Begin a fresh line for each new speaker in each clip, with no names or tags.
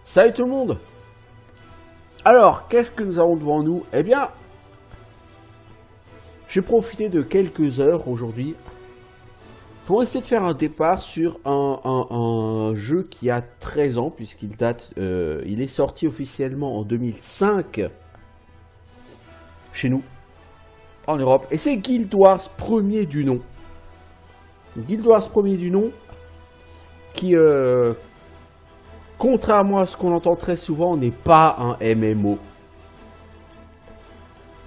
Salut tout le monde. Alors, qu'est-ce que nous avons devant nous? Eh bien, j'ai profité de quelques heures aujourd'hui pour essayer de faire un départ sur un jeu qui a 13 ans, puisqu'il date, il est sorti officiellement en 2005 chez nous, en Europe, et c'est Guild Wars premier du nom. Guild Wars premier du nom, qui, contrairement à ce qu'on entend très souvent, n'est pas un MMO.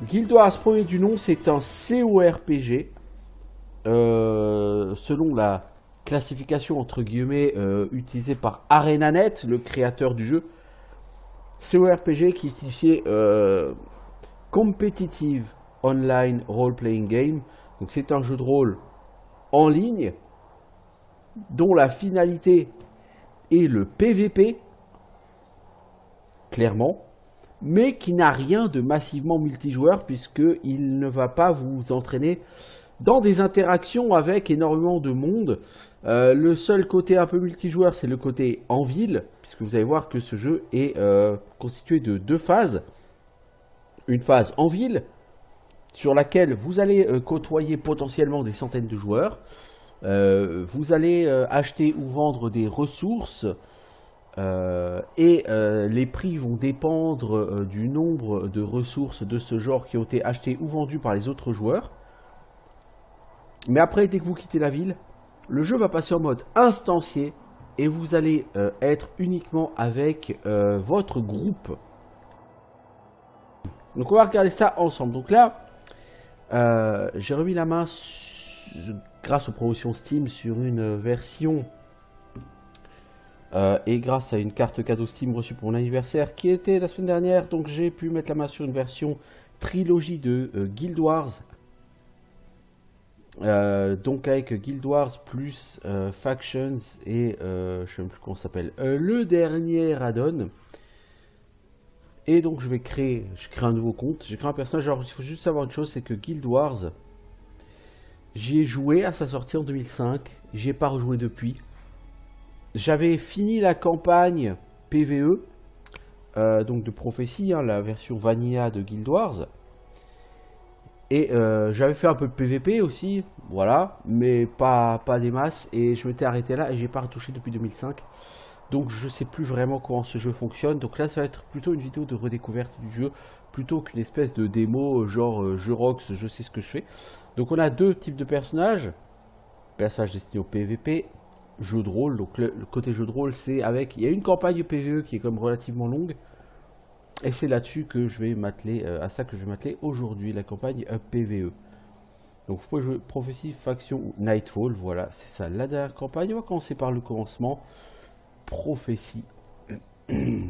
Guild Wars premier du nom, c'est un CORPG. Selon la classification entre guillemets utilisée par ArenaNet, le créateur du jeu. CORPG qui signifie Competitive Online Role Playing Game. Donc c'est un jeu de rôle en ligne dont la finalité est le PVP, clairement, mais qui n'a rien de massivement multijoueur puisqu'il ne va pas vous entraîner dans des interactions avec énormément de monde. Le seul côté un peu multijoueur, c'est le côté en ville, puisque vous allez voir que ce jeu est constitué de deux phases. Une phase en ville, sur laquelle vous allez côtoyer potentiellement des centaines de joueurs. Vous allez acheter ou vendre des ressources, et les prix vont dépendre du nombre de ressources de ce genre qui ont été achetées ou vendues par les autres joueurs. Mais après, dès que vous quittez la ville, le jeu va passer en mode instancié et vous allez être uniquement avec votre groupe. Donc on va regarder ça ensemble. Donc là, j'ai remis la main grâce aux promotions Steam sur une version et grâce à une carte cadeau Steam reçue pour mon anniversaire qui était la semaine dernière. Donc j'ai pu mettre la main sur une version trilogie de Guild Wars. Donc avec Guild Wars plus Factions et je sais même plus comment ça s'appelle, le dernier add-on. Et donc je crée un nouveau compte, j'ai créé un personnage. Alors il faut juste savoir une chose, c'est que Guild Wars, j'y ai joué à sa sortie en 2005, j'y ai pas rejoué depuis. J'avais fini la campagne PVE, donc de prophétie, hein, la version vanilla de Guild Wars. Et j'avais fait un peu de PVP aussi, voilà, mais pas des masses. Et je m'étais arrêté là et j'ai pas retouché depuis 2005. Donc je sais plus vraiment comment ce jeu fonctionne. Donc là ça va être plutôt une vidéo de redécouverte du jeu, plutôt qu'une espèce de démo genre je rox, je sais ce que je fais. Donc on a deux types de personnages. Personnage destiné au PVP, jeu de rôle. Donc le côté jeu de rôle, c'est avec... Il y a une campagne PVE qui est comme relativement longue. Et c'est là-dessus que je vais m'atteler, à ça que je vais m'atteler aujourd'hui, la campagne PVE. Donc vous pouvez jouer Prophétie, Faction ou Nightfall, voilà, c'est ça la dernière campagne. On va commencer par le commencement, Prophétie. Et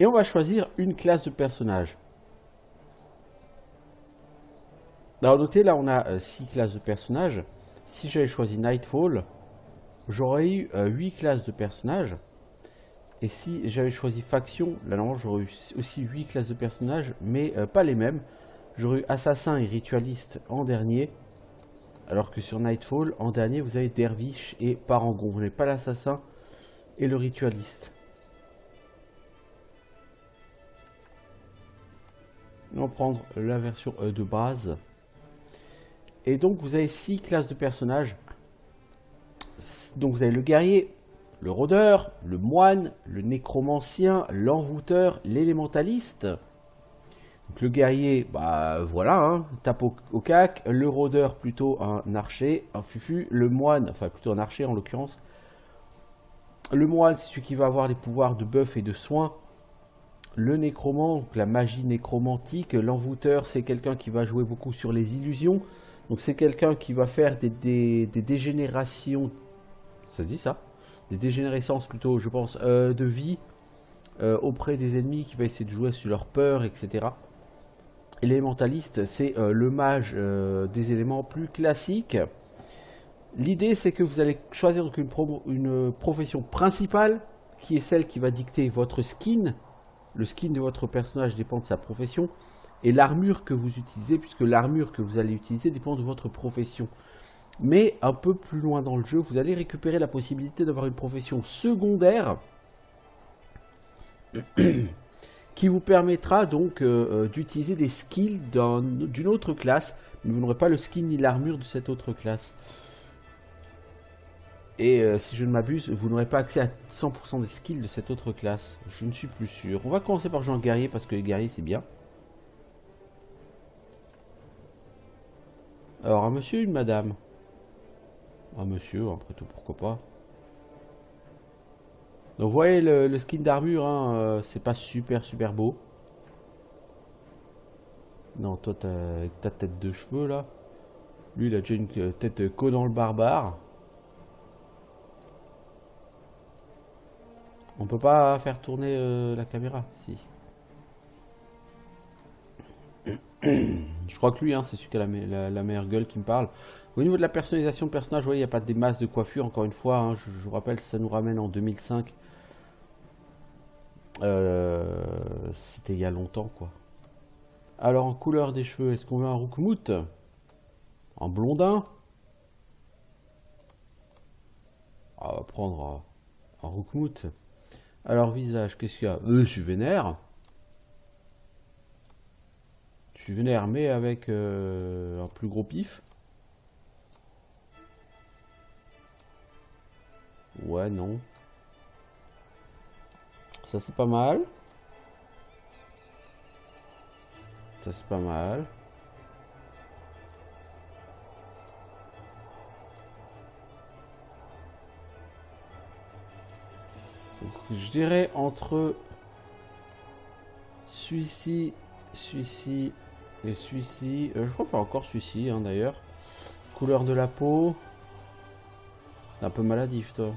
on va choisir une classe de personnage. Alors notez, là on a 6 classes de personnages. Si j'avais choisi Nightfall, j'aurais eu 8 classes de personnages. Et si j'avais choisi Faction, là normalement j'aurais eu aussi 8 classes de personnages, mais pas les mêmes. J'aurais eu Assassin et Ritualiste en dernier, alors que sur Nightfall, en dernier, vous avez Dervish et Parangon. Vous n'avez pas l'Assassin et le Ritualiste. On va prendre la version de base. Et donc vous avez 6 classes de personnages. Donc vous avez le guerrier, le rôdeur, le moine, le nécromancien, l'envoûteur, l'élémentaliste. Donc le guerrier, bah voilà, hein, tape au cac. Le rôdeur, plutôt un archer, un fufu. Le moine, enfin plutôt un archer en l'occurrence. Le moine, c'est celui qui va avoir les pouvoirs de buff et de soin. Le nécromant, donc la magie nécromantique. L'envoûteur, c'est quelqu'un qui va jouer beaucoup sur les illusions. Donc c'est quelqu'un qui va faire des dégénérations. Ça se dit ça? Des dégénérescences plutôt, je pense, de vie auprès des ennemis, qui va essayer de jouer sur leur peur, etc. Et l'élémentaliste, c'est le mage des éléments plus classiques. L'idée, c'est que vous allez choisir donc une profession principale, qui est celle qui va dicter votre skin. Le skin de votre personnage dépend de sa profession. Et l'armure que vous utilisez, puisque l'armure que vous allez utiliser dépend de votre profession. Mais un peu plus loin dans le jeu, vous allez récupérer la possibilité d'avoir une profession secondaire qui vous permettra donc d'utiliser des skills d'une autre classe, mais vous n'aurez pas le skill ni l'armure de cette autre classe. Et si je ne m'abuse, vous n'aurez pas accès à 100% des skills de cette autre classe. Je ne suis plus sûr. On va commencer par jouer en guerrier parce que les guerriers c'est bien. Alors un monsieur, une madame. Un monsieur, après tout, pourquoi pas. Donc vous voyez le skin d'armure, hein, c'est pas super beau. Non, toi avec ta tête de cheveux là. Lui il a déjà une tête Conan le barbare. On peut pas faire tourner la caméra, si. Je crois que lui, hein, c'est celui qui a la meilleure gueule qui me parle. Au niveau de la personnalisation de personnage, vous voyez, il n'y a pas des masses de coiffure, encore une fois. Hein, je vous rappelle, ça nous ramène en 2005. C'était il y a longtemps, quoi. Alors, en couleur des cheveux, est-ce qu'on veut un roukmout? Un blondin? On va prendre un roukmout. Alors, visage, qu'est-ce qu'il y a? Je suis vénère. Je suis vénère, mais avec un plus gros pif. Ouais, non. Ça, c'est pas mal. Ça, c'est pas mal. Donc, je dirais entre celui-ci, celui-ci et celui-ci. Je crois faire encore celui-ci, hein, d'ailleurs. Couleur de la peau. T'es un peu maladif, toi.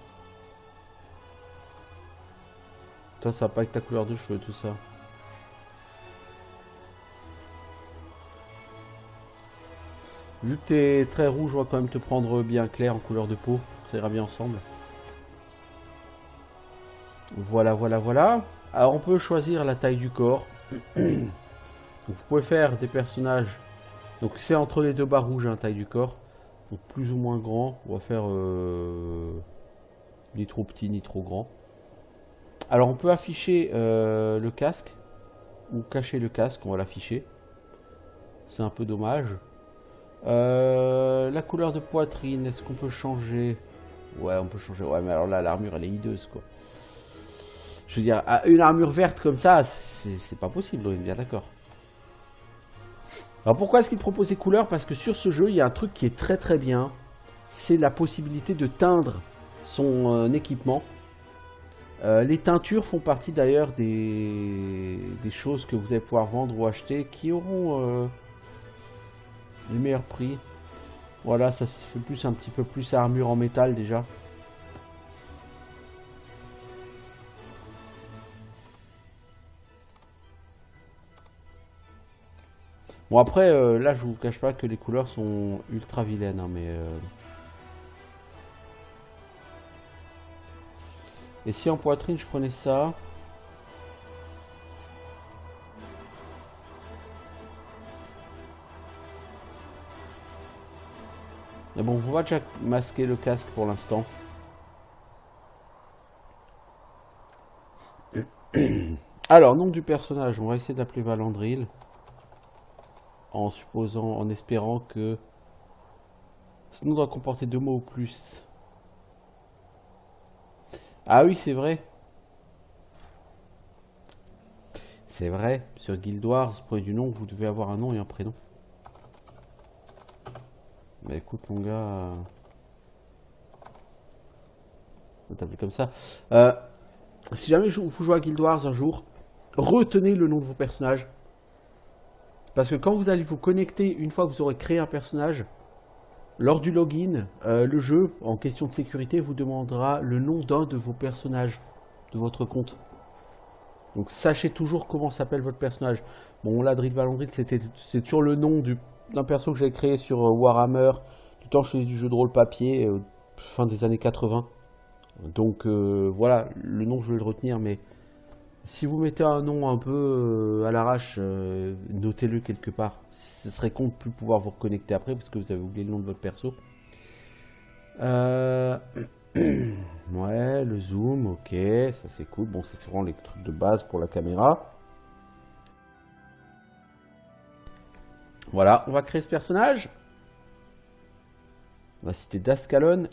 Toi, ça va pas avec ta couleur de cheveux, tout ça. Vu que t'es très rouge, on va quand même te prendre bien clair en couleur de peau. Ça ira bien ensemble. Voilà, voilà, voilà. Alors, on peut choisir la taille du corps. Donc, vous pouvez faire des personnages. Donc, c'est entre les deux barres rouges, hein, taille du corps. Donc, plus ou moins grand. On va faire ni trop petit, ni trop grand. Alors, on peut afficher le casque. Ou cacher le casque, on va l'afficher. C'est un peu dommage. La couleur de poitrine, est-ce qu'on peut changer? Ouais, on peut changer. Ouais, mais alors là, l'armure, elle est hideuse, quoi. Je veux dire, une armure verte comme ça, c'est pas possible, on est bien d'accord. Alors pourquoi est-ce qu'il propose ces couleurs? Parce que sur ce jeu, il y a un truc qui est très bien. C'est la possibilité de teindre son équipement. Les teintures font partie d'ailleurs des choses que vous allez pouvoir vendre ou acheter qui auront les meilleurs prix. Voilà, ça se fait plus un petit peu plus armure en métal déjà. Bon après, là je vous cache pas que les couleurs sont ultra vilaines, hein, mais... Et si en poitrine je prenais ça... Mais bon, on va déjà masquer le casque pour l'instant. Alors, nom du personnage, on va essayer d'appeler Valandril. En supposant, en espérant que... Ce nom doit comporter 2 mots ou plus. Ah oui, c'est vrai. C'est vrai, sur Guild Wars, pour du nom, vous devez avoir un nom et un prénom. Bah écoute mon gars... On va t'appeler comme ça. Si jamais vous jouez à Guild Wars un jour, retenez le nom de vos personnages. Parce que quand vous allez vous connecter, une fois que vous aurez créé un personnage, lors du login, le jeu, en question de sécurité, vous demandera le nom d'un de vos personnages de votre compte. Donc sachez toujours comment s'appelle votre personnage. Bon là, Drill Valandril, c'est toujours le nom d'un perso que j'ai créé sur Warhammer, du temps que je faisais du jeu de rôle papier, fin des années 80. Donc voilà, le nom je vais le retenir, mais si vous mettez un nom un peu à l'arrache, notez-le quelque part. Ce serait con de plus pouvoir vous reconnecter après parce que vous avez oublié le nom de votre perso. Euh, Ouais, le zoom, ok, ça c'est cool. Bon, ça c'est vraiment les trucs de base pour la caméra. Voilà, on va créer ce personnage. On va citer Dascalon.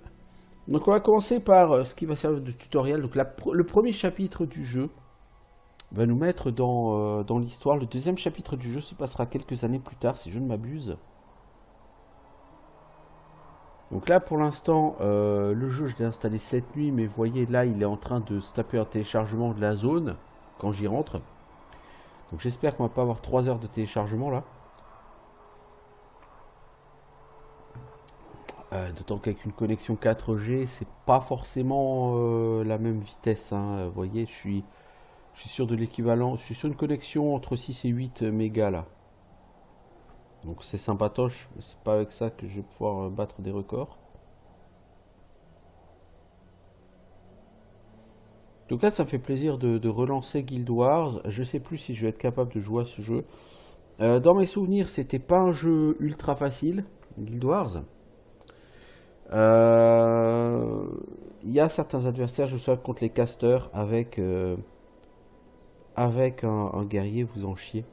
Donc on va commencer par ce qui va servir de tutoriel. Donc le premier chapitre du jeu va nous mettre dans l'histoire. Le deuxième chapitre du jeu se passera quelques années plus tard, si je ne m'abuse. Donc là pour l'instant, le jeu je l'ai installé cette nuit, mais vous voyez là il est en train de se taper un téléchargement de la zone quand j'y rentre. Donc j'espère qu'on va pas avoir 3 heures de téléchargement là. D'autant qu'avec une connexion 4G, c'est pas forcément la même vitesse, hein. Vous voyez, je suis sur de l'équivalent. Je suis sur une connexion entre 6 et 8 mégas là. Donc c'est sympatoche, mais c'est pas avec ça que je vais pouvoir battre des records. En tout cas, ça me fait plaisir de relancer Guild Wars. Je sais plus si je vais être capable de jouer à ce jeu. Dans mes souvenirs, c'était pas un jeu ultra facile, Guild Wars. Il y a certains adversaires, je sais contre les casters, avec un guerrier, vous en chiez.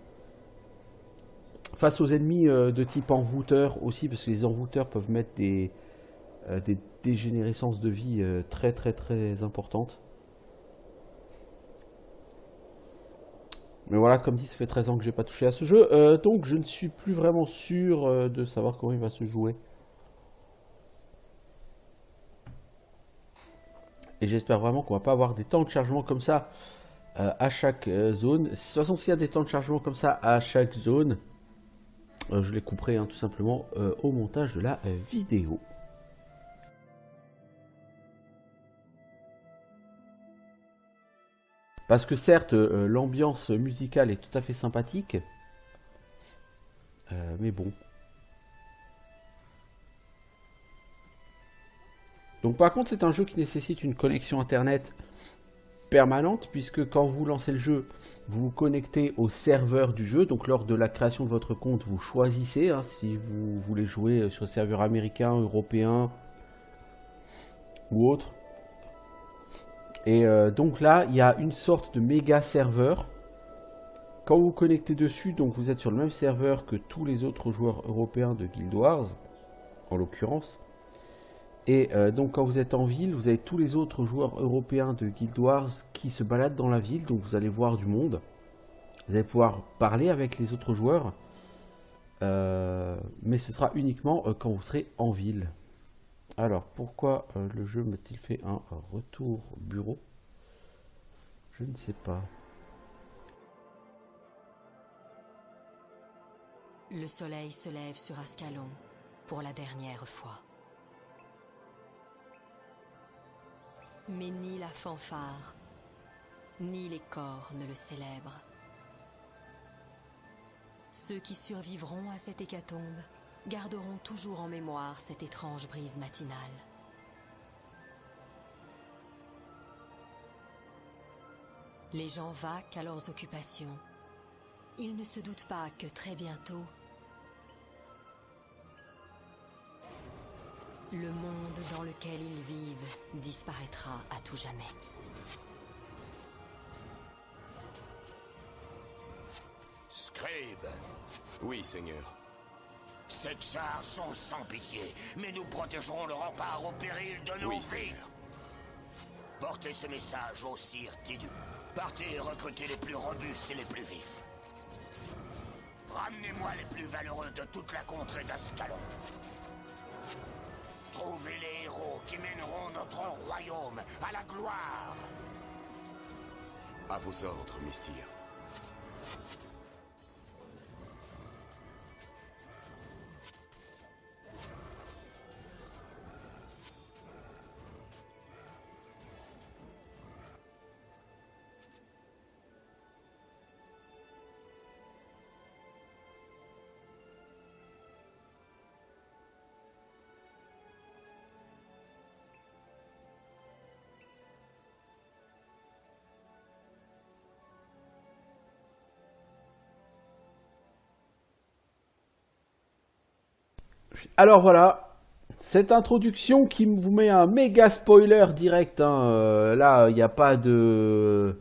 Face aux ennemis de type envoûteur aussi, parce que les envoûteurs peuvent mettre des dégénérescences de vie très très très importantes. Mais voilà, comme dit, ça fait 13 ans que j'ai pas touché à ce jeu, donc je ne suis plus vraiment sûr de savoir comment il va se jouer. Et j'espère vraiment qu'on va pas avoir des temps de chargement comme ça à chaque zone. De toute façon, s'il y a des temps de chargement comme ça à chaque zone, je les couperai hein, tout simplement au montage de la vidéo. Parce que certes, l'ambiance musicale est tout à fait sympathique, mais bon. Donc par contre, c'est un jeu qui nécessite une connexion internet permanente, puisque quand vous lancez le jeu, vous vous connectez au serveur du jeu. Donc lors de la création de votre compte, vous choisissez hein, si vous voulez jouer sur le serveur américain, européen ou autre. Et donc là, il y a une sorte de méga serveur. Quand vous vous connectez dessus, donc vous êtes sur le même serveur que tous les autres joueurs européens de Guild Wars, en l'occurrence. Et donc quand vous êtes en ville, vous avez tous les autres joueurs européens de Guild Wars qui se baladent dans la ville, donc vous allez voir du monde. Vous allez pouvoir parler avec les autres joueurs, mais ce sera uniquement quand vous serez en ville. Alors pourquoi le jeu m'a-t-il fait un retour bureau? Je ne sais pas.
Le soleil se lève sur Ascalon pour la dernière fois. Mais ni la fanfare, ni les corps ne le célèbrent. Ceux qui survivront à cette hécatombe garderont toujours en mémoire cette étrange brise matinale. Les gens vaquent à leurs occupations. Ils ne se doutent pas que très bientôt, le monde dans lequel ils vivent disparaîtra à tout jamais.
Scribe,
Oui, Seigneur.
ces tsars sont sans pitié, mais nous protégerons le rempart au péril de nos
Oui,
vies.
Seigneur.
Portez ce message au sire Tidu. Partez et recrutez les plus robustes et les plus vifs. Ramenez-moi les plus valeureux de toute la contrée d'Ascalon. Trouvez les héros qui mèneront notre royaume à la gloire.
À vos ordres, messire.
Alors voilà, Cette introduction qui vous met un méga spoiler direct. Hein. Là, il n'y a pas de...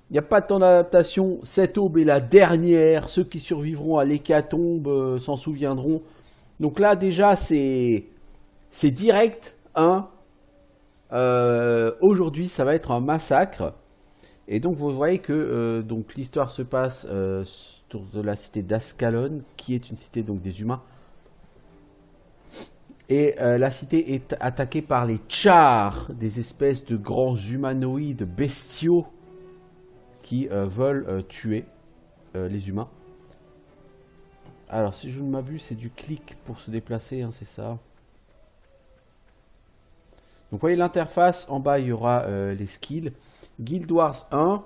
Il n'y a pas de temps d'adaptation. Cette aube est la dernière. Ceux qui survivront à l'hécatombe s'en souviendront. Donc là, déjà, c'est direct. Hein. Aujourd'hui, ça va être un massacre. Et donc, vous voyez que donc l'histoire se passe autour de la cité d'Ascalon, qui est une cité donc des humains. Et la cité est attaquée par les Chars, des espèces de grands humanoïdes bestiaux qui veulent tuer les humains. Alors, si je ne m'abuse, c'est du clic pour se déplacer, hein, c'est ça. Donc, vous voyez l'interface, en bas, il y aura les skills. Guild Wars 1,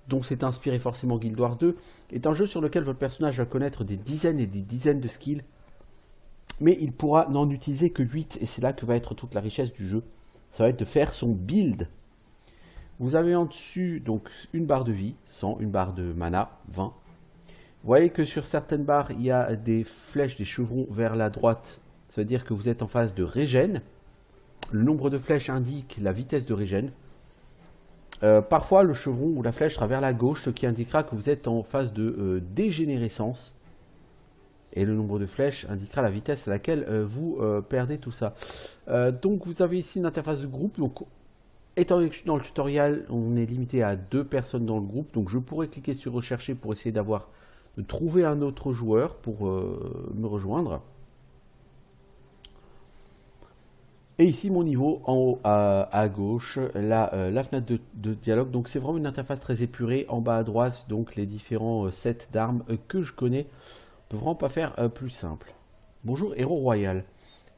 dont c'est inspiré forcément Guild Wars 2, est un jeu sur lequel votre personnage va connaître des dizaines et des dizaines de skills. Mais il pourra n'en utiliser que 8, et c'est là que va être toute la richesse du jeu. Ça va être de faire son build. Vous avez en dessus donc une barre de vie, 100, une barre de mana, 20. Vous voyez que sur certaines barres, il y a des flèches, des chevrons vers la droite. Ça veut dire que vous êtes en phase de régène. Le nombre de flèches indique la vitesse de régène. Parfois, le chevron ou la flèche sera vers la gauche, ce qui indiquera que vous êtes en phase de dégénérescence. Et le nombre de flèches indiquera la vitesse à laquelle vous perdez tout ça. Donc vous avez ici une interface de groupe. Donc, étant donné que je suis dans le tutoriel, on est limité à 2 personnes dans le groupe. Donc je pourrais cliquer sur rechercher pour essayer de trouver un autre joueur pour me rejoindre. Et ici mon niveau en haut à gauche, la fenêtre de dialogue. Donc c'est vraiment une interface très épurée. En bas à droite, donc les différents sets d'armes que je connais. On peut vraiment pas faire plus simple. Bonjour héros royal.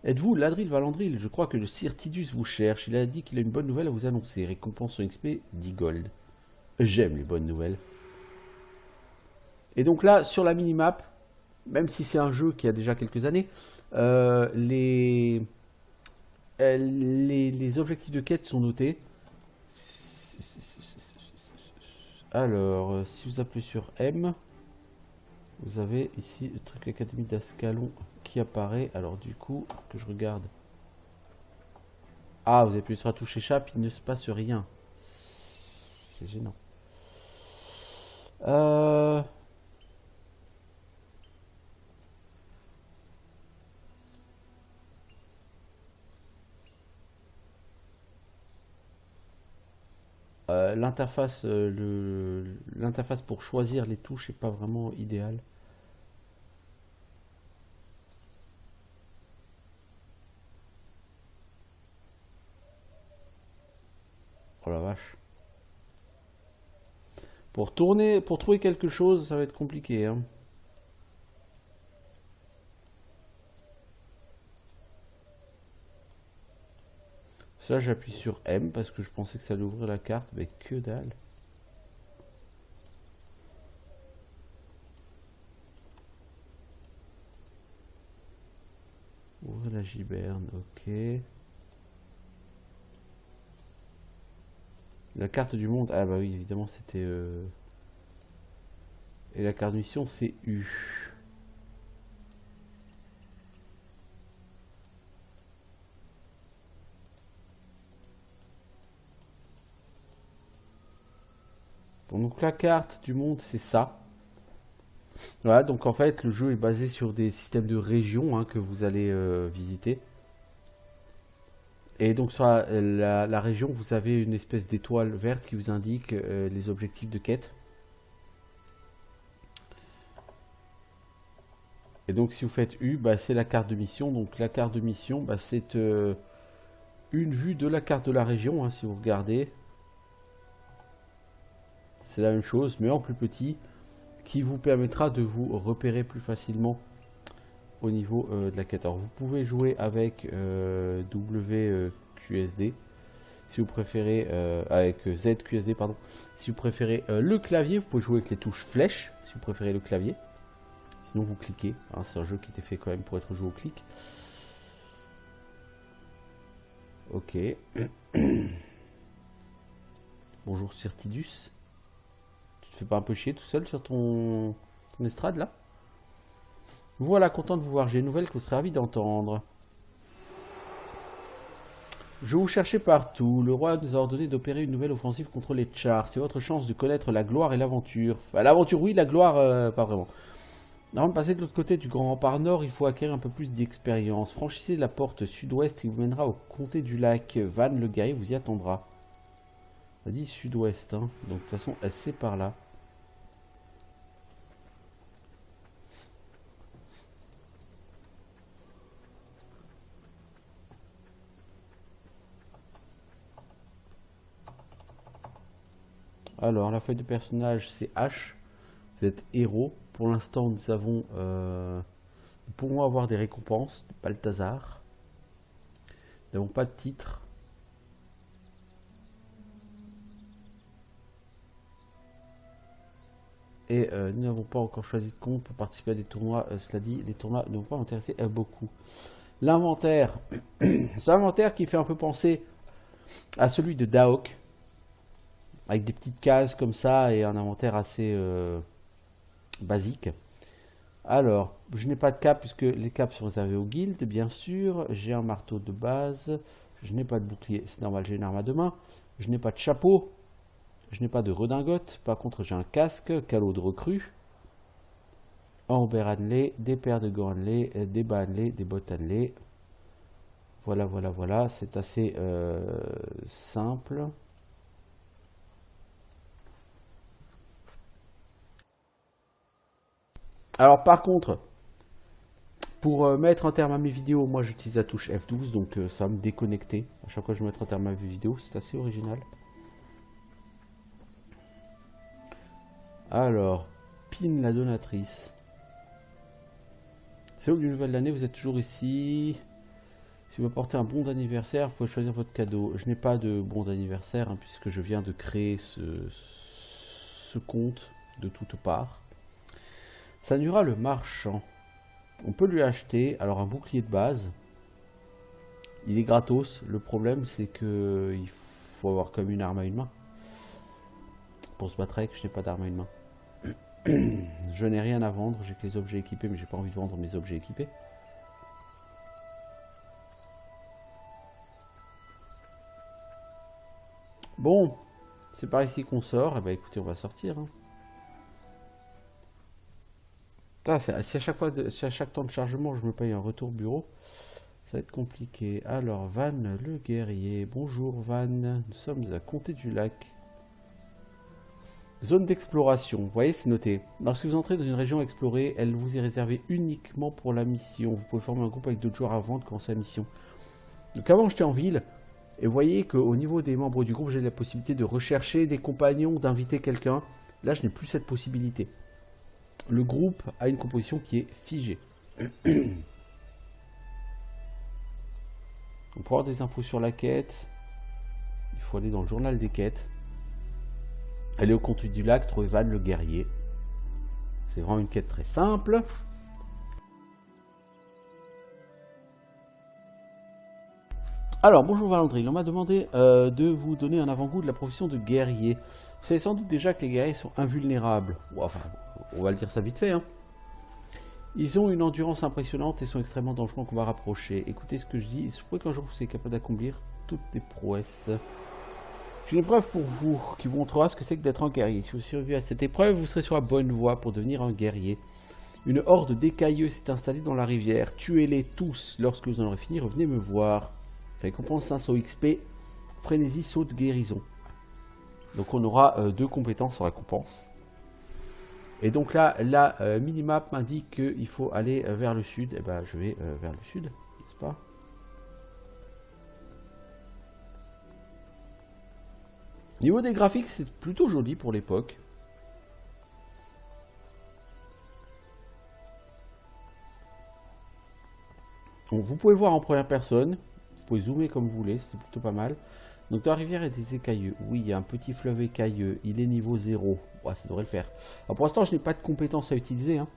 Êtes-vous Ladril Valandril? Je crois que le Sir Tidus vous cherche. Il a dit qu'il a une bonne nouvelle à vous annoncer. Récompense son XP 10 gold. J'aime les bonnes nouvelles. Et donc là, sur la minimap, même si c'est un jeu qui a déjà quelques années, les objectifs de quête sont notés. Alors, si vous appuyez sur M... Vous avez ici le truc Académie d'Ascalon qui apparaît. Alors du coup, que je regarde. Ah, vous appuyez sur la touche échappe, il ne se passe rien. C'est gênant. L'interface pour choisir les touches n'est pas vraiment idéale. Oh la vache. Pour trouver quelque chose, ça va être compliqué, hein. Ça, j'appuie sur M parce que je pensais que ça allait ouvrir la carte, mais que dalle. Ouvrir la giberne, ok. La carte du monde, ah bah oui, évidemment, c'était... Et la carte de mission, c'est U. Bon, donc la carte du monde, c'est ça. Voilà, donc en fait, le jeu est basé sur des systèmes de régions, hein, que vous allez visiter. Et donc sur la région, vous avez une espèce d'étoile verte qui vous indique les objectifs de quête. Et donc si vous faites U, bah, c'est la carte de mission. Donc la carte de mission, bah, c'est une vue de la carte de la région, hein, si vous regardez. C'est la même chose, mais en plus petit, qui vous permettra de vous repérer plus facilement au niveau de la quête. Alors vous pouvez jouer avec WQSD, si vous préférez, avec ZQSD, pardon. Si vous préférez le clavier, vous pouvez jouer avec les touches flèches, si vous préférez le clavier. Sinon vous cliquez, hein, c'est un jeu qui était fait quand même pour être joué au clic. Ok. Bonjour Sir Tidus. Tu te fais pas un peu chier tout seul sur ton estrade là? Voilà, content de vous voir. J'ai une nouvelle que vous serez ravi d'entendre. Je vous cherchais partout. Le roi nous a ordonné d'opérer une nouvelle offensive contre les Chars. C'est votre chance de connaître la gloire et l'aventure. Enfin, l'aventure, oui, la gloire, pas vraiment. Avant de passer de l'autre côté du grand rempart nord, il faut acquérir un peu plus d'expérience. Franchissez la porte sud-ouest qui vous mènera au comté du lac. Van le guerrier vous y attendra. On a dit sud-ouest, hein. Donc de toute façon, c'est par là. Alors, la feuille de personnage, c'est H. Vous êtes héros. Pour l'instant, nous avons... nous pouvons avoir des récompenses. Balthazar. Nous n'avons pas de titre. Et nous n'avons pas encore choisi de compte pour participer à des tournois. Cela dit, les tournois ne vont pas m'intéresser beaucoup. L'inventaire. C'est un inventaire qui fait un peu penser à celui de Daok. Avec des petites cases comme ça et un inventaire assez basique. Alors, je n'ai pas de cap puisque les caps sont réservés aux guildes, bien sûr. J'ai un marteau de base. Je n'ai pas de bouclier, c'est normal, j'ai une arme à deux mains. Je n'ai pas de chapeau. Je n'ai pas de redingote. Par contre, j'ai un casque, calot de recrue. Enrobert annelé, des paires de gants annelés, des bas annelés, des bottes annelées. Voilà, voilà, voilà. C'est assez simple. Alors par contre, pour mettre un terme à mes vidéos, moi j'utilise la touche F12, donc ça va me déconnecter. À chaque fois que je mets un terme à mes vidéos, c'est assez original. Alors, pin la donatrice. C'est où du nouvelle année, vous êtes toujours ici. Si vous apportez un bon d'anniversaire, vous pouvez choisir votre cadeau. Je n'ai pas de bon d'anniversaire, hein, puisque je viens de créer ce compte de toutes parts. Sanura le marchand. On peut lui acheter alors un bouclier de base. Il est gratos. Le problème c'est que il faut avoir comme une arme à une main. Pour se battre avec, je n'ai pas d'arme à une main. Je n'ai rien à vendre. J'ai que les objets équipés, mais j'ai pas envie de vendre mes objets équipés. Bon, c'est par ici qu'on sort. Eh ben écoutez, on va sortir. Hein. Si à chaque temps de chargement je me paye un retour bureau, ça va être compliqué. Alors Van le guerrier, bonjour Van, nous sommes à la comté du lac. Zone d'exploration, vous voyez c'est noté. Lorsque vous entrez dans une région explorée, elle vous est réservée uniquement pour la mission. Vous pouvez former un groupe avec d'autres joueurs avant de commencer la mission. Donc avant j'étais en ville, et vous voyez qu'au niveau des membres du groupe, j'ai la possibilité de rechercher des compagnons, d'inviter quelqu'un. Là je n'ai plus cette possibilité. Le groupe a une composition qui est figée. Pour avoir des infos sur la quête, il faut aller dans le journal des quêtes. Aller au comté du lac, trouver Van le guerrier. C'est vraiment une quête très simple. Alors, bonjour Valandril, on m'a demandé de vous donner un avant-goût de la profession de guerrier. Vous savez sans doute déjà que les guerriers sont invulnérables. Enfin, on va le dire ça vite fait. Hein. Ils ont une endurance impressionnante et sont extrêmement dangereux qu'on va rapprocher. Écoutez ce que je dis, il se pourrait qu'un jour vous soyez capable d'accomplir toutes les prouesses. J'ai une épreuve pour vous qui vous montrera ce que c'est que d'être un guerrier. Si vous survivez à cette épreuve, vous serez sur la bonne voie pour devenir un guerrier. Une horde d'écailleux s'est installée dans la rivière. Tuez-les tous. Lorsque vous en aurez fini, revenez me voir. Récompense 500 XP. Frénésie, saut de guérison. Donc on aura 2 compétences en récompense. Et donc là, la minimap m'indique qu'il faut aller vers le sud. Et ben je vais vers le sud, n'est-ce pas? Niveau des graphiques, c'est plutôt joli pour l'époque. Vous pouvez voir en première personne. Vous pouvez zoomer comme vous voulez, c'est plutôt pas mal. Donc dans la rivière, il y a des écailleux. Oui, il y a un petit fleuve écailleux. Il est niveau 0. Ouais, ça devrait le faire. Alors pour l'instant, je n'ai pas de compétences à utiliser. Hein.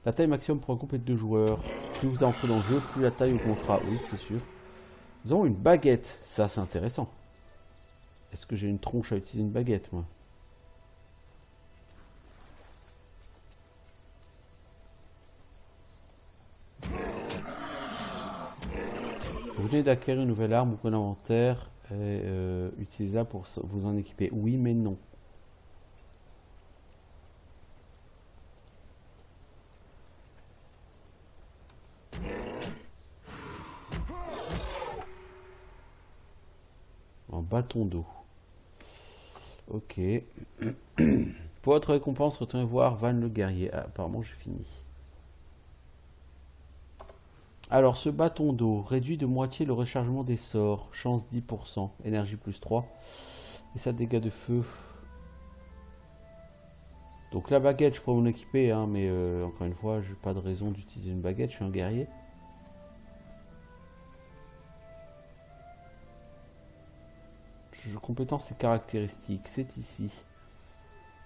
La taille maximum pour un groupe est de 2 joueurs. Plus vous entrez dans le jeu, plus la taille augmentera. Oui, c'est sûr. Nous avons une baguette. Ça, c'est intéressant. Est-ce que j'ai une tronche à utiliser une baguette, moi? Vous venez d'acquérir une nouvelle arme ou un inventaire utilisable pour vous en équiper. Oui, mais non. En bâton d'eau. Ok. Pour votre récompense, retournez voir Van le guerrier. Ah, apparemment, j'ai fini. Alors, ce bâton d'eau réduit de moitié le rechargement des sorts. Chance 10%. Énergie plus 3. Et ça, dégâts de feu. Donc, la baguette, je pourrais m'en équiper. Hein, mais encore une fois, j'ai pas de raison d'utiliser une baguette. Je suis un guerrier. Compétences et caractéristiques. C'est ici.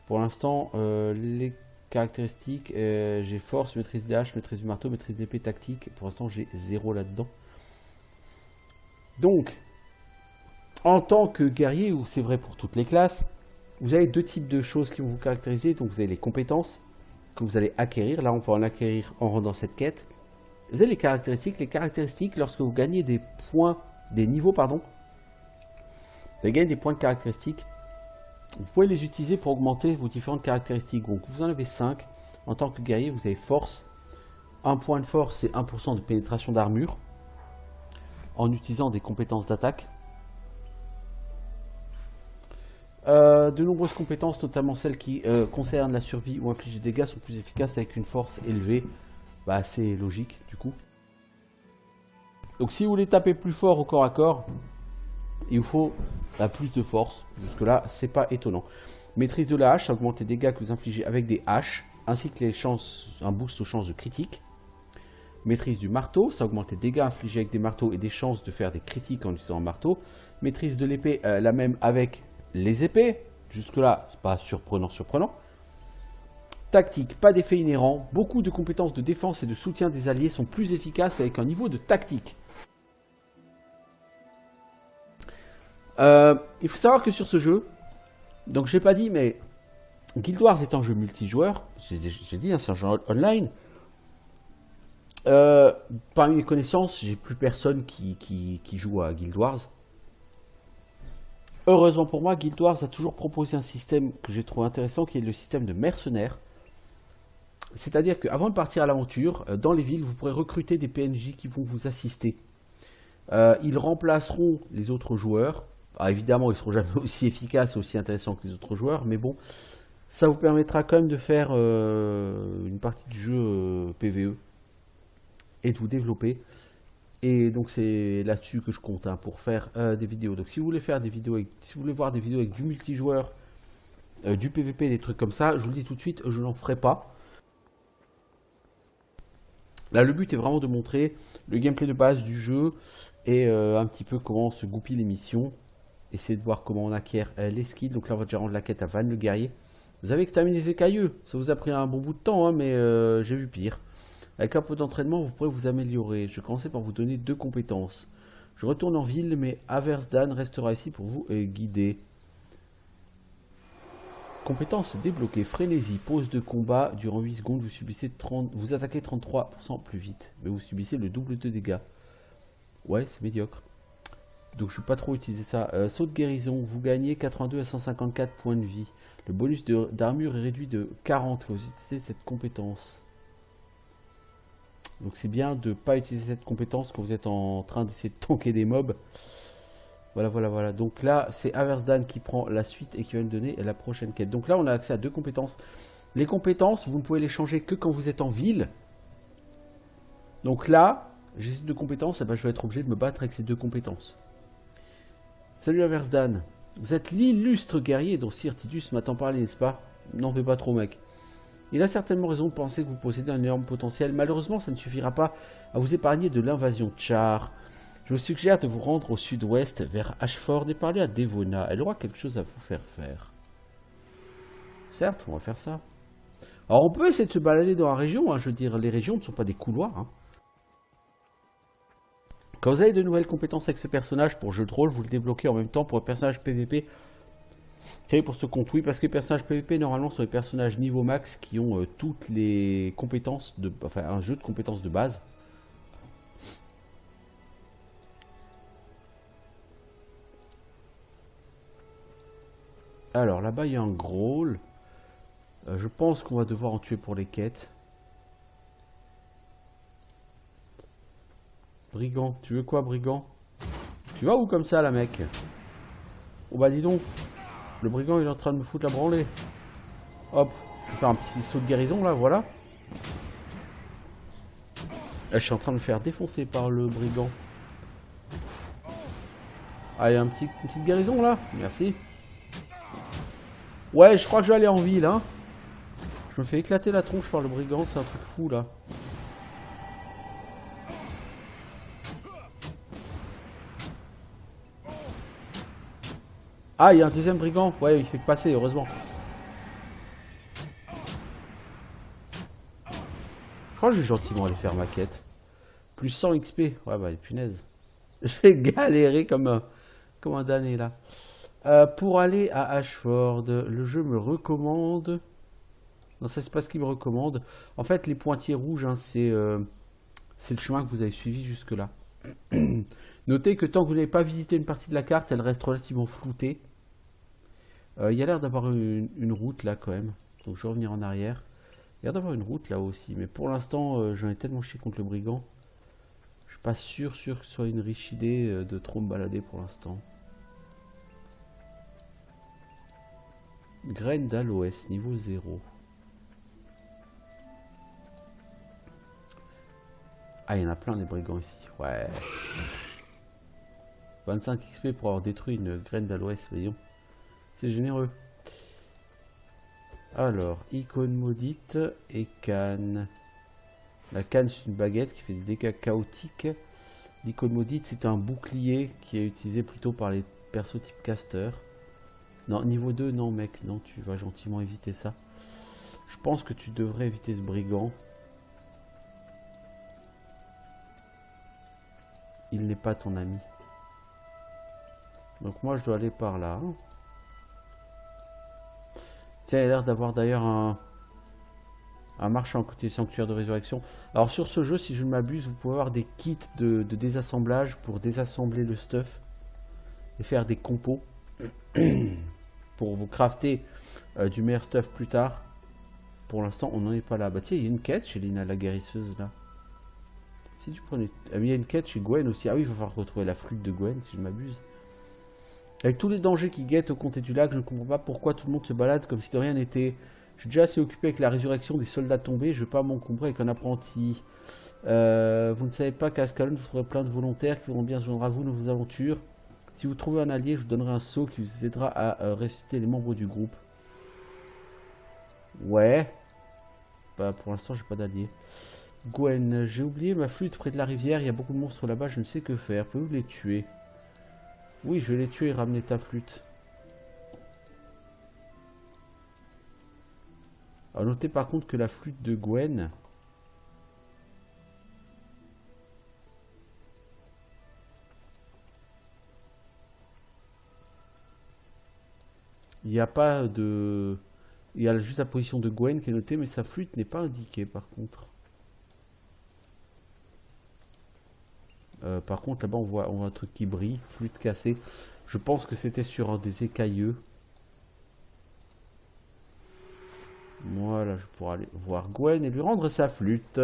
Pour l'instant, les caractéristiques, j'ai force, maîtrise des haches, maîtrise du marteau, maîtrise d'épée, tactique. Pour l'instant, j'ai 0 là-dedans. Donc, en tant que guerrier, ou c'est vrai pour toutes les classes, vous avez deux types de choses qui vont vous caractériser. Donc, vous avez les compétences que vous allez acquérir. Là, on va en acquérir en rendant cette quête. Vous avez les caractéristiques. Les caractéristiques, lorsque vous gagnez des points, des niveaux, pardon, vous allez gagner des points de caractéristiques. Vous pouvez les utiliser pour augmenter vos différentes caractéristiques. Donc vous en avez 5. En tant que guerrier, vous avez force. Un point de force, c'est 1% de pénétration d'armure. En utilisant des compétences d'attaque. De nombreuses compétences, notamment celles qui concernent la survie ou infliger des dégâts, sont plus efficaces avec une force élevée. Bah, c'est logique du coup. Donc si vous voulez taper plus fort au corps à corps, il vous faut plus de force. Jusque-là, c'est pas étonnant. Maîtrise de la hache, ça augmente les dégâts que vous infligez avec des haches, ainsi que les chances, un boost aux chances de critique. Maîtrise du marteau, ça augmente les dégâts infligés avec des marteaux et des chances de faire des critiques en utilisant un marteau. Maîtrise de l'épée, la même avec les épées. Jusque-là, c'est pas surprenant. Tactique, pas d'effet inhérent. Beaucoup de compétences de défense et de soutien des alliés sont plus efficaces avec un niveau de tactique. Il faut savoir que sur ce jeu, donc je l'ai pas dit, mais Guild Wars est un jeu multijoueur. J'ai dit, hein, c'est un jeu online. Parmi mes connaissances, j'ai plus personne qui joue à Guild Wars. Heureusement pour moi, Guild Wars a toujours proposé un système que j'ai trouvé intéressant, qui est le système de mercenaires. C'est-à-dire qu'avant de partir à l'aventure, dans les villes, vous pourrez recruter des PNJ qui vont vous assister. Ils remplaceront les autres joueurs. Alors évidemment, ils ne seront jamais aussi efficaces et aussi intéressants que les autres joueurs, mais bon, ça vous permettra quand même de faire une partie du jeu PvE et de vous développer. Et donc c'est là-dessus que je compte, hein, pour faire des vidéos. Donc si vous voulez faire des vidéos, si vous voulez voir des vidéos avec du multijoueur, du PvP, des trucs comme ça, je vous le dis tout de suite, je n'en ferai pas. Là, le but est vraiment de montrer le gameplay de base du jeu et un petit peu comment se goupillent les missions. Essayer de voir comment on acquiert les skills. Donc là, on va déjà rendre la quête à Van le guerrier. Vous avez exterminé les écailleux. Ça vous a pris un bon bout de temps, hein, mais j'ai vu pire. Avec un peu d'entraînement, vous pourrez vous améliorer. Je vais commencer par vous donner 2 compétences. Je retourne en ville, mais Aversdan restera ici pour vous guider. Compétence débloquée. Frénésie. Pause de combat. Durant 8 secondes, vous attaquez 33% plus vite. Mais vous subissez le double de dégâts. Ouais, c'est médiocre. Donc je ne vais pas trop utiliser ça. Saut de guérison. Vous gagnez 82 à 154 points de vie. Le bonus d'armure est réduit de 40 quand vous utilisez cette compétence. Donc c'est bien de ne pas utiliser cette compétence quand vous êtes en train d'essayer de tanker des mobs. Voilà. Donc là, c'est Aversdan qui prend la suite et qui va me donner la prochaine quête. Donc là, on a accès à 2 compétences. Les compétences, vous ne pouvez les changer que quand vous êtes en ville. Donc là, j'ai ces 2 compétences, et ben, je vais être obligé de me battre avec ces 2 compétences. Salut Aversdan. Vous êtes l'illustre guerrier dont Sir Tidus m'a tant parlé, n'est-ce pas? N'en fais pas trop, mec. Il a certainement raison de penser que vous possédez un énorme potentiel. Malheureusement, ça ne suffira pas à vous épargner de l'invasion Char. Je vous suggère de vous rendre au sud-ouest, vers Ashford, et parler à Devona. Elle aura quelque chose à vous faire. Certes, on va faire ça. Alors, on peut essayer de se balader dans la région. Hein. Je veux dire, les régions ne sont pas des couloirs. Hein. Quand vous avez de nouvelles compétences avec ce personnage pour jeu de rôle, vous le débloquez en même temps pour un personnage PVP créé pour ce compte. Oui, parce que les personnages PVP, normalement, sont les personnages niveau max qui ont toutes les compétences, enfin un jeu de compétences de base. Alors là-bas il y a un Grawl. Je pense qu'on va devoir en tuer pour les quêtes. Brigand, tu veux quoi brigand? Tu vas où comme ça là mec? Oh bah dis donc. Le brigand il est en train de me foutre la branlée. Hop, je vais faire un petit saut de guérison là, voilà. Je suis en train de me faire défoncer par le brigand. Ah, il y a une petite guérison là. Merci. Ouais, je crois que je vais aller en ville, hein. Je me fais éclater la tronche par le brigand, c'est un truc fou là. Ah, il y a un deuxième brigand. Ouais, il fait que passer, heureusement. Je crois que je vais gentiment aller faire ma quête. Plus 100 XP. Ouais, bah, punaise. Je vais galérer comme un damné là. Pour aller à Ashford, le jeu me recommande. Non, ça c'est pas ce qu'il me recommande. En fait, les pointillés rouges, hein, c'est le chemin que vous avez suivi jusque là. Notez que tant que vous n'avez pas visité une partie de la carte, elle reste relativement floutée. Il y a l'air d'avoir une route là quand même. Donc je vais revenir en arrière. Il y a l'air d'avoir une route là aussi. Mais pour l'instant, j'en ai tellement chié contre le brigand. Je suis pas sûr que ce soit une riche idée de trop me balader pour l'instant. Graine d'aloès, niveau 0. Ah, il y en a plein des brigands ici. Ouais. 25 XP pour avoir détruit une graine d'aloès, voyons. C'est généreux. Alors, icône maudite et canne. La canne, c'est une baguette qui fait des dégâts chaotiques. L'icône maudite, c'est un bouclier qui est utilisé plutôt par les persos type caster. Non, niveau 2, non mec, non, tu vas gentiment éviter ça. Je pense que tu devrais éviter ce brigand. Il n'est pas ton ami. Donc moi je dois aller par là. Tiens, il a l'air d'avoir d'ailleurs un marchand côté sanctuaire de résurrection. Alors sur ce jeu, si je ne m'abuse, vous pouvez avoir des kits de désassemblage pour désassembler le stuff et faire des compos pour vous crafter du meilleur stuff plus tard. Pour l'instant, on n'en est pas là. Bah tiens, il y a une quête chez Lina la guérisseuse là. Si tu prenais... Ah, mais il y a une quête chez Gwen aussi. Ah oui, il va falloir retrouver la flûte de Gwen, si je m'abuse. Avec tous les dangers qui guettent au comté du lac, je ne comprends pas pourquoi tout le monde se balade comme si de rien n'était. Je suis déjà assez occupé avec la résurrection des soldats tombés, je ne vais pas m'encombrer avec un apprenti. Vous ne savez pas qu'à Ascalon, vous trouverez plein de volontaires qui voudront bien se joindre à vous dans vos aventures. Si vous trouvez un allié, je vous donnerai un sceau qui vous aidera à ressusciter les membres du groupe. Ouais. Bah, pour l'instant, j'ai pas d'allié. Gwen, j'ai oublié ma flûte près de la rivière, il y a beaucoup de monstres là-bas, je ne sais que faire. Pouvez-vous les tuer? Oui, je vais les tuer et ramener ta flûte. Alors notez par contre que la flûte de Gwen... Il n'y a pas de... Il y a juste la position de Gwen qui est notée, mais sa flûte n'est pas indiquée par contre. Par contre là-bas on voit un truc qui brille, flûte cassée. Je pense que c'était sur un des écailleux. Voilà, je pourrais aller voir Gwen et lui rendre sa flûte.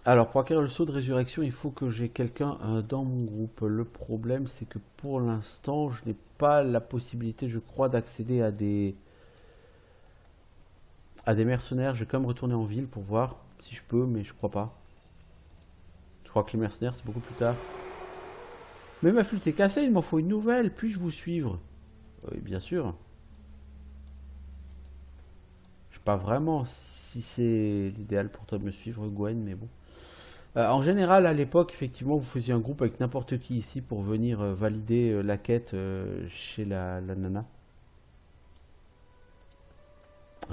Alors pour acquérir le sceau de résurrection, il faut que j'ai quelqu'un dans mon groupe. Le problème c'est que pour l'instant je n'ai pas la possibilité, je crois, d'accéder à des mercenaires. Je vais quand même retourner en ville pour voir si je peux, mais je crois pas. Je crois que les mercenaires c'est beaucoup plus tard. Mais ma flûte est cassée, il m'en faut une nouvelle. Puis-je vous suivre? Oui, bien sûr. Je sais pas vraiment si c'est l'idéal pour toi de me suivre, Gwen, mais bon. En général, à l'époque, effectivement, vous faisiez un groupe avec n'importe qui ici pour venir valider la quête chez la nana.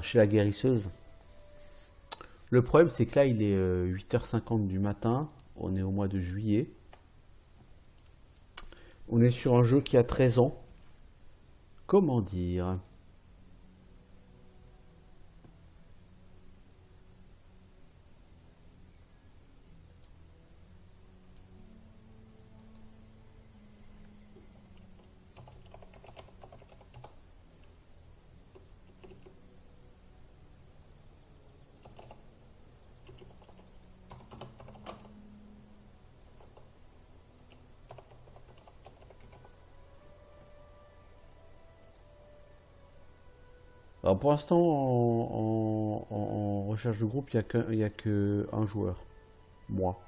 Chez la guérisseuse. Le problème, c'est que là, il est 8h50 du matin. On est au mois de juillet. On est sur un jeu qui a 13 ans. Comment dire? Alors pour l'instant, en recherche de groupe, il y a que un joueur. Moi.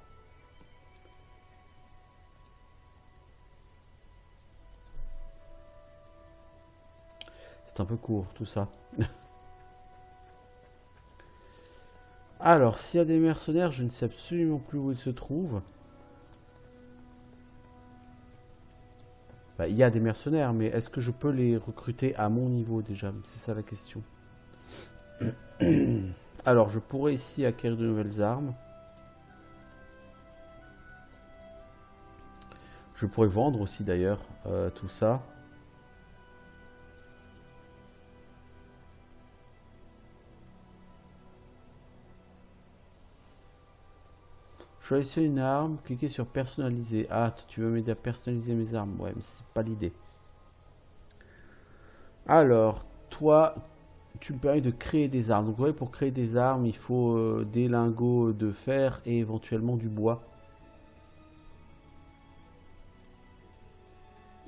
C'est un peu court tout ça. Alors, s'il y a des mercenaires, je ne sais absolument plus où ils se trouvent. Bah, il y a des mercenaires, mais est-ce que je peux les recruter à mon niveau déjà? C'est ça la question. Alors, je pourrais ici acquérir de nouvelles armes. Je pourrais vendre aussi d'ailleurs tout ça. Choisissez une arme, cliquez sur personnaliser. Ah, tu veux m'aider à personnaliser mes armes? Ouais, mais c'est pas l'idée. Alors, toi, tu me permets de créer des armes. Donc, vous voyez, pour créer des armes, il faut des lingots de fer et éventuellement du bois.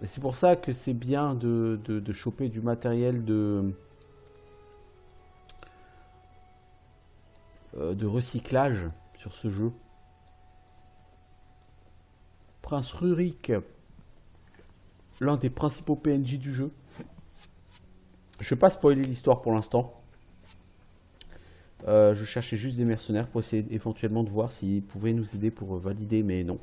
Et c'est pour ça que c'est bien de choper du matériel de recyclage sur ce jeu. Prince Rurik, l'un des principaux PNJ du jeu. Je ne vais pas spoiler l'histoire pour l'instant. Je cherchais juste des mercenaires pour essayer éventuellement de voir s'ils pouvaient nous aider pour valider, mais non.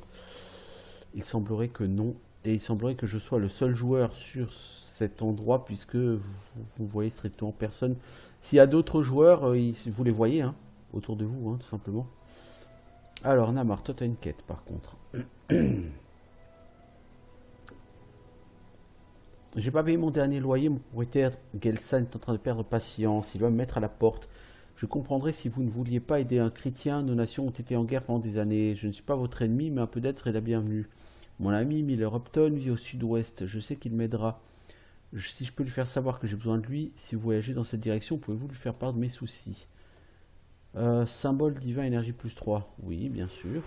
Il semblerait que non. Et il semblerait que je sois le seul joueur sur cet endroit, puisque vous voyez strictement personne. S'il y a d'autres joueurs, vous les voyez hein, autour de vous, hein, tout simplement. Alors, Namar, toi, tu as une quête, par contre. J'ai pas payé mon dernier loyer, mon propriétaire Gelsan est en train de perdre patience, il va me mettre à la porte. Je comprendrai si vous ne vouliez pas aider un chrétien, nos nations ont été en guerre pendant des années. Je ne suis pas votre ennemi, mais un peu d'aide serait la bienvenue. Mon ami Miller Upton vit au sud-ouest, je sais qu'il m'aidera. Si je peux lui faire savoir que j'ai besoin de lui, si vous voyagez dans cette direction, pouvez-vous lui faire part de mes soucis? Symbole divin énergie plus 3, oui bien sûr.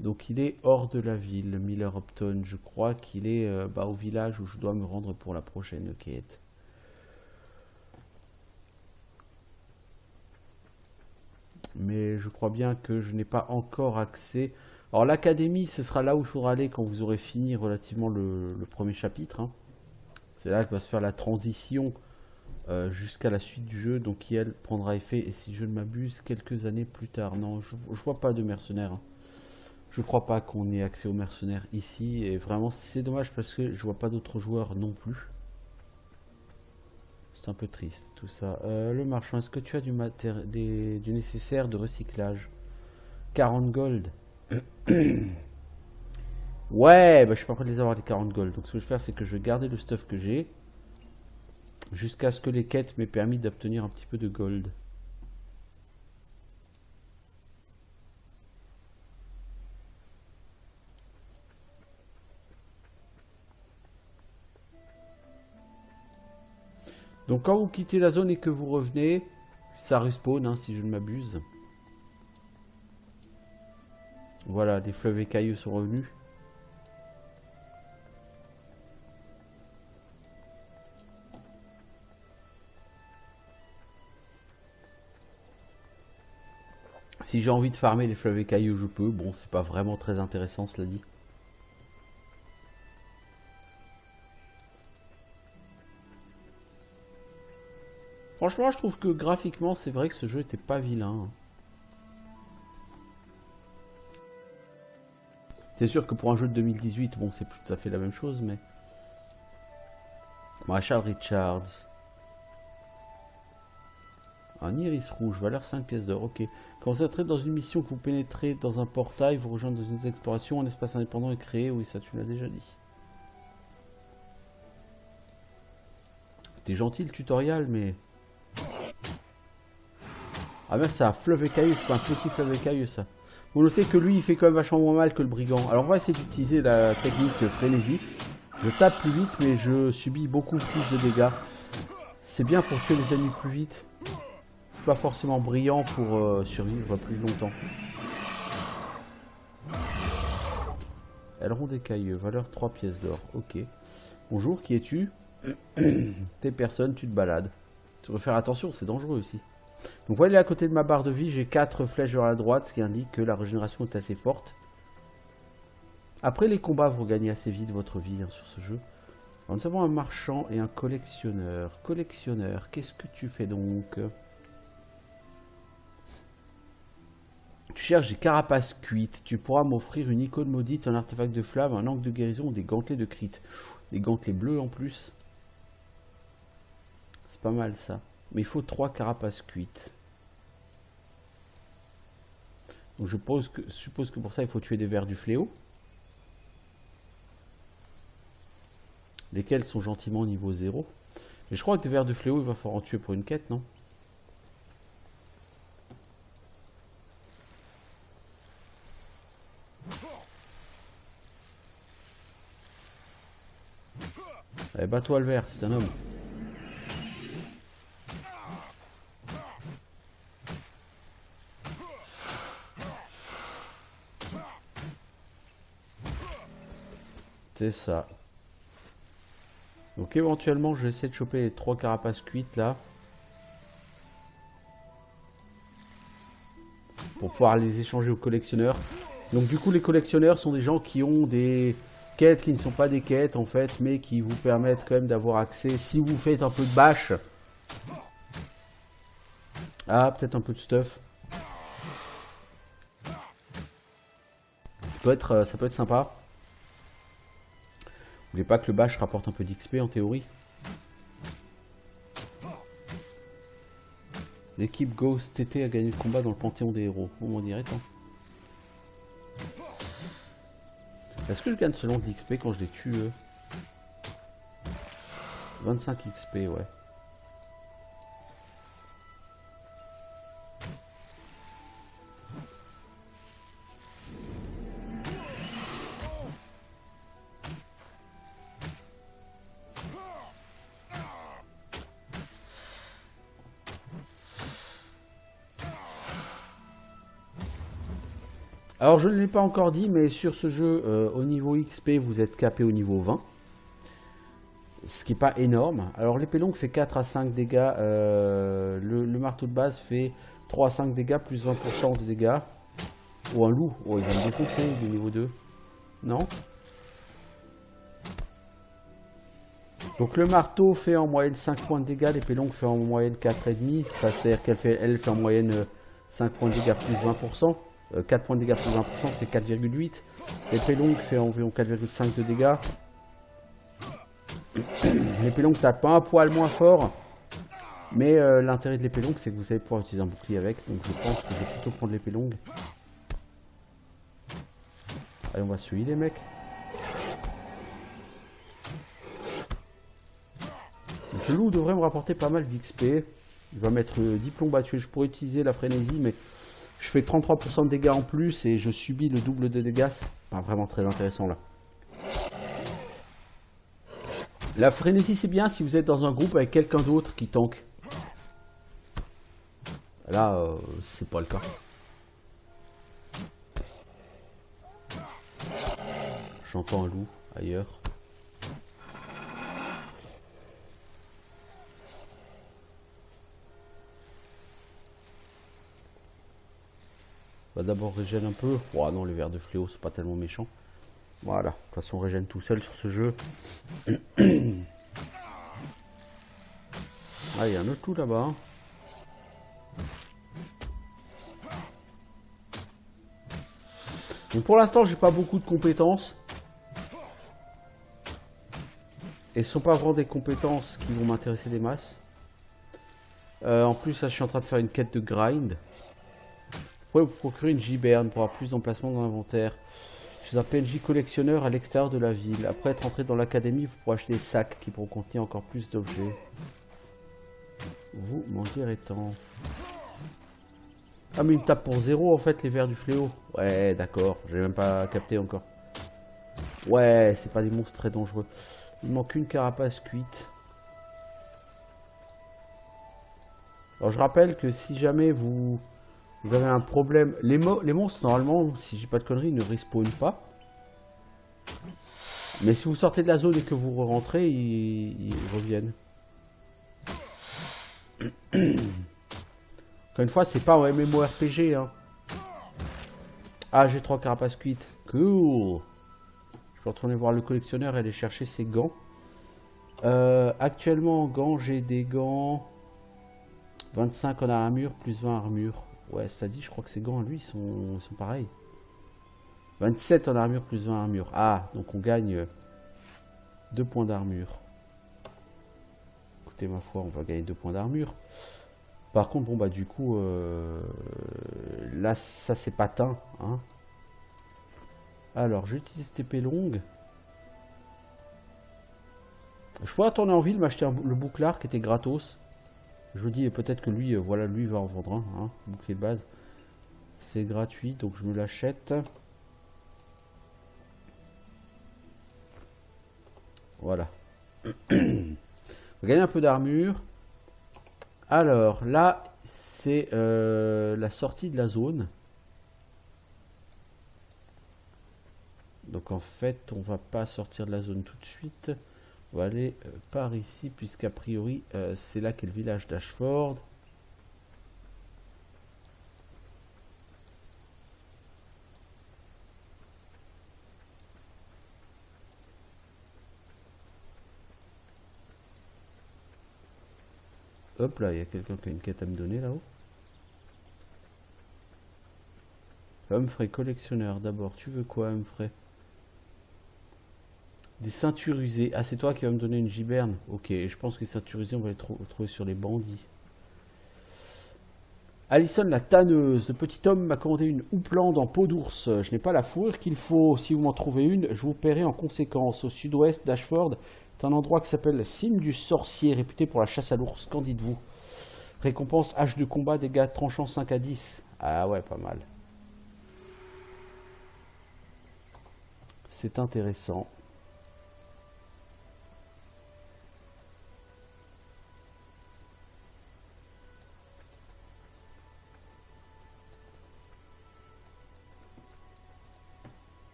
Donc il est hors de la ville, Miller Upton. Je crois qu'il est au village où je dois me rendre pour la prochaine quête. Mais je crois bien que je n'ai pas encore accès. Alors l'académie, ce sera là où il faudra aller quand vous aurez fini relativement le premier chapitre. Hein. C'est là que va se faire la transition jusqu'à la suite du jeu. Donc qui elle prendra effet, et si je ne m'abuse, quelques années plus tard. Non, je vois pas de mercenaires. Hein. Je crois pas qu'on ait accès aux mercenaires ici. Et vraiment, c'est dommage parce que je vois pas d'autres joueurs non plus. C'est un peu triste tout ça. Le marchand, est-ce que tu as du nécessaire de recyclage? 40 gold. Ouais, bah, je suis pas prêt de les avoir les 40 gold. Donc ce que je vais faire, c'est que je vais garder le stuff que j'ai. Jusqu'à ce que les quêtes m'aient permis d'obtenir un petit peu de gold. Donc quand vous quittez la zone et que vous revenez, ça respawn hein, si je ne m'abuse. Voilà, les fleuves écailleux sont revenus. Si j'ai envie de farmer les fleuves écailleux, je peux. Bon, c'est pas vraiment très intéressant, cela dit. Franchement, je trouve que graphiquement, c'est vrai que ce jeu était pas vilain. C'est sûr que pour un jeu de 2018, bon, c'est tout à fait la même chose, mais... Marshall Richards. Un iris rouge, valeur 5 pièces d'or, ok. Quand vous entrez dans une mission, que vous pénétrez dans un portail, vous rejoignez dans une exploration, un espace indépendant est créé, oui, ça tu l'as déjà dit. T'es gentil le tutoriel, mais... Ah merde, c'est un fleuve écailleux, c'est pas un petit fleuve écailleux ça. Vous notez que lui, il fait quand même vachement moins mal que le brigand. Alors on va essayer d'utiliser la technique frénésie. Je tape plus vite, mais je subis beaucoup plus de dégâts. C'est bien pour tuer les ennemis plus vite. C'est pas forcément brillant pour survivre plus longtemps. Aileron d'écailleux, valeur 3 pièces d'or. Ok. Bonjour, qui es-tu? T'es personne, tu te balades. Tu dois faire attention, c'est dangereux aussi. Donc voilà, à côté de ma barre de vie, j'ai 4 flèches vers la droite, ce qui indique que la régénération est assez forte. Après les combats, vous gagnez assez vite votre vie sur ce jeu. Alors, nous avons un marchand et un collectionneur. Collectionneur, qu'est-ce que tu fais donc? Tu cherches des carapaces cuites. Tu pourras m'offrir une icône maudite, un artefact de flamme, un angle de guérison ou des gantelets de crit. Des gantelets bleus en plus. C'est pas mal ça. Mais il faut 3 carapaces cuites. Donc je suppose que pour ça il faut tuer des vers du fléau. Lesquels sont gentiment niveau 0. Mais je crois que des vers du fléau, il va falloir en tuer pour une quête, non? Allez, bats-toi le ver, c'est un homme. C'est ça. Donc éventuellement, je vais essayer de choper les 3 carapaces cuites là. Pour pouvoir les échanger aux collectionneurs. Donc du coup, les collectionneurs sont des gens qui ont des quêtes qui ne sont pas des quêtes en fait, mais qui vous permettent quand même d'avoir accès, si vous faites un peu de bâche. Ah, peut-être un peu de stuff. Ça peut être sympa. N'oubliez pas que le bash rapporte un peu d'XP en théorie. L'équipe Ghost TT a gagné le combat dans le Panthéon des héros. On dirait tant. Est-ce que je gagne seulement de l'XP quand je les tue 25 XP, ouais. Alors je ne l'ai pas encore dit, mais sur ce jeu, au niveau XP, vous êtes capé au niveau 20. Ce qui n'est pas énorme. Alors l'épée longue fait 4 à 5 dégâts. Le marteau de base fait 3 à 5 dégâts, plus 20% de dégâts. Oh, un loup. Oh, il va me défoncer, le niveau 2. Non? Donc le marteau fait en moyenne 5 points de dégâts. L'épée longue fait en moyenne 4,5. Enfin, c'est-à-dire qu'elle fait en moyenne 5 points de dégâts plus 20%. 4 points de dégâts plus 20%, c'est 4,8. L'épée longue fait environ 4,5 de dégâts. L'épée longue tape pas un poil moins fort. Mais l'intérêt de l'épée longue, c'est que vous savez pouvoir utiliser un bouclier avec. Donc je pense que je vais plutôt prendre l'épée longue. Allez, on va se healer les mecs. Donc le loup devrait me rapporter pas mal d'XP. Il va mettre 10 plombs à tuer. Je pourrais utiliser la frénésie, mais je fais 33% de dégâts en plus et je subis le double de dégâts. C'est pas vraiment très intéressant là. La frénésie, c'est bien si vous êtes dans un groupe avec quelqu'un d'autre qui tank. Là, c'est pas le cas. J'entends un loup ailleurs. On va d'abord régène un peu. Oh non, les vers de fléau, c'est pas tellement méchant. Voilà, de toute façon, on régène tout seul sur ce jeu. Ah, il y a un autre loup là-bas. Hein. Donc pour l'instant, j'ai pas beaucoup de compétences. Et ce sont pas vraiment des compétences qui vont m'intéresser des masses. En plus, là, je suis en train de faire une quête de grind. Vous pouvez vous procurer une giberne pour avoir plus d'emplacement dans l'inventaire. Je suis un PNJ collectionneur à l'extérieur de la ville. Après être entré dans l'académie, vous pourrez acheter des sacs qui pourront contenir encore plus d'objets. Vous m'en direz tant. Ah mais il me tape pour 0 en fait les vers du fléau. Ouais d'accord, j'ai même pas capté encore. Ouais, c'est pas des monstres très dangereux. Il manque une carapace cuite. Alors je rappelle que si jamais vous avez un problème... Les monstres normalement, si j'ai pas de conneries, ne respawnent pas. Mais si vous sortez de la zone et que vous rentrez, ils reviennent. Encore une fois, c'est pas un MMORPG. Hein. Ah, j'ai 3 carapaces cuites. Cool. Je peux retourner voir le collectionneur et aller chercher ses gants. Actuellement en gants, j'ai des gants 25 en armure plus 20 armure. Ouais, c'est-à-dire, je crois que ces gants, lui, ils sont pareils. 27 en armure plus 20 armure. Ah, donc on gagne 2 points d'armure. Écoutez, ma foi, on va gagner 2 points d'armure. Par contre, bon, bah, du coup, là, ça, c'est patin. Hein. Alors, j'utilise cette épée longue. Je pourrais retourner en ville, m'acheter le bouclard qui était gratos. Je me dis peut-être que lui, voilà, lui va en vendre un. Hein, bouclier de base. C'est gratuit, donc je me l'achète. Voilà. On va gagner un peu d'armure. Alors, là, c'est la sortie de la zone. Donc, en fait, on va pas sortir de la zone tout de suite. On va aller par ici, puisqu'a priori, c'est là qu'est le village d'Ashford. Hop là, il y a quelqu'un qui a une quête à me donner là-haut. Humphrey, collectionneur, d'abord. Tu veux quoi, Humphrey? Des ceintures usées. Ah, c'est toi qui vas me donner une giberne. Ok, je pense que les ceintures usées, on va les trouver sur les bandits. Alison la tanneuse. Le petit homme m'a commandé une houppelande en peau d'ours. Je n'ai pas la fourrure qu'il faut. Si vous m'en trouvez une, je vous paierai en conséquence. Au sud-ouest d'Ashford, c'est un endroit qui s'appelle Cime du Sorcier, réputé pour la chasse à l'ours. Qu'en dites-vous? Récompense hache de combat, dégâts tranchants 5 à 10. Ah ouais, pas mal. C'est intéressant.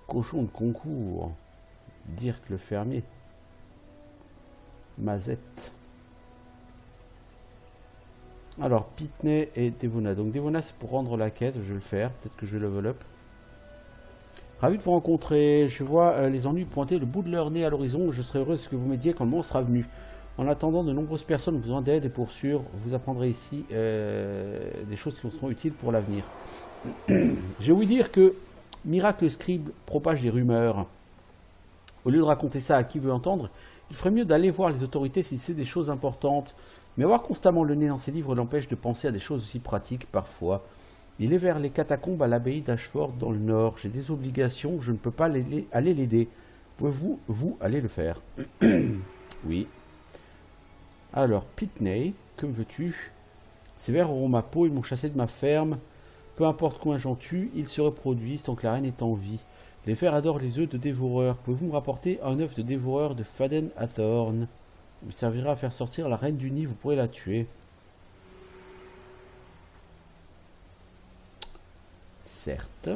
Cochon de concours. Dirk le fermier. Mazette. Alors, Pitney et Devona. Donc, Devona, c'est pour rendre la quête. Je vais le faire. Peut-être que je vais level up. Ravi de vous rencontrer. Je vois les ennuis pointer le bout de leur nez à l'horizon. Je serai heureuse que vous m'aidiez quand le moment sera venu. En attendant, de nombreuses personnes ont besoin d'aide et pour sûr, vous apprendrez ici des choses qui vous seront utiles pour l'avenir. J'ai ouï dire que Miracle Scribe propage des rumeurs. Au lieu de raconter ça à qui veut entendre, il ferait mieux d'aller voir les autorités s'il sait des choses importantes. Mais avoir constamment le nez dans ses livres l'empêche de penser à des choses aussi pratiques parfois. Il est vers les catacombes à l'abbaye d'Ashford dans le nord. J'ai des obligations, je ne peux pas aller l'aider. Pouvez-vous, vous, aller le faire? Oui. Alors, Pitney, que veux-tu? Ces vers auront ma peau, ils m'ont chassé de ma ferme. Peu importe combien j'en tue, ils se reproduisent tant que la reine est en vie. Les fers adorent les œufs de dévoreur. Pouvez-vous me rapporter un œuf de dévoreur de Faden Hathorn? Il me servira à faire sortir la reine du nid, vous pourrez la tuer. Certes.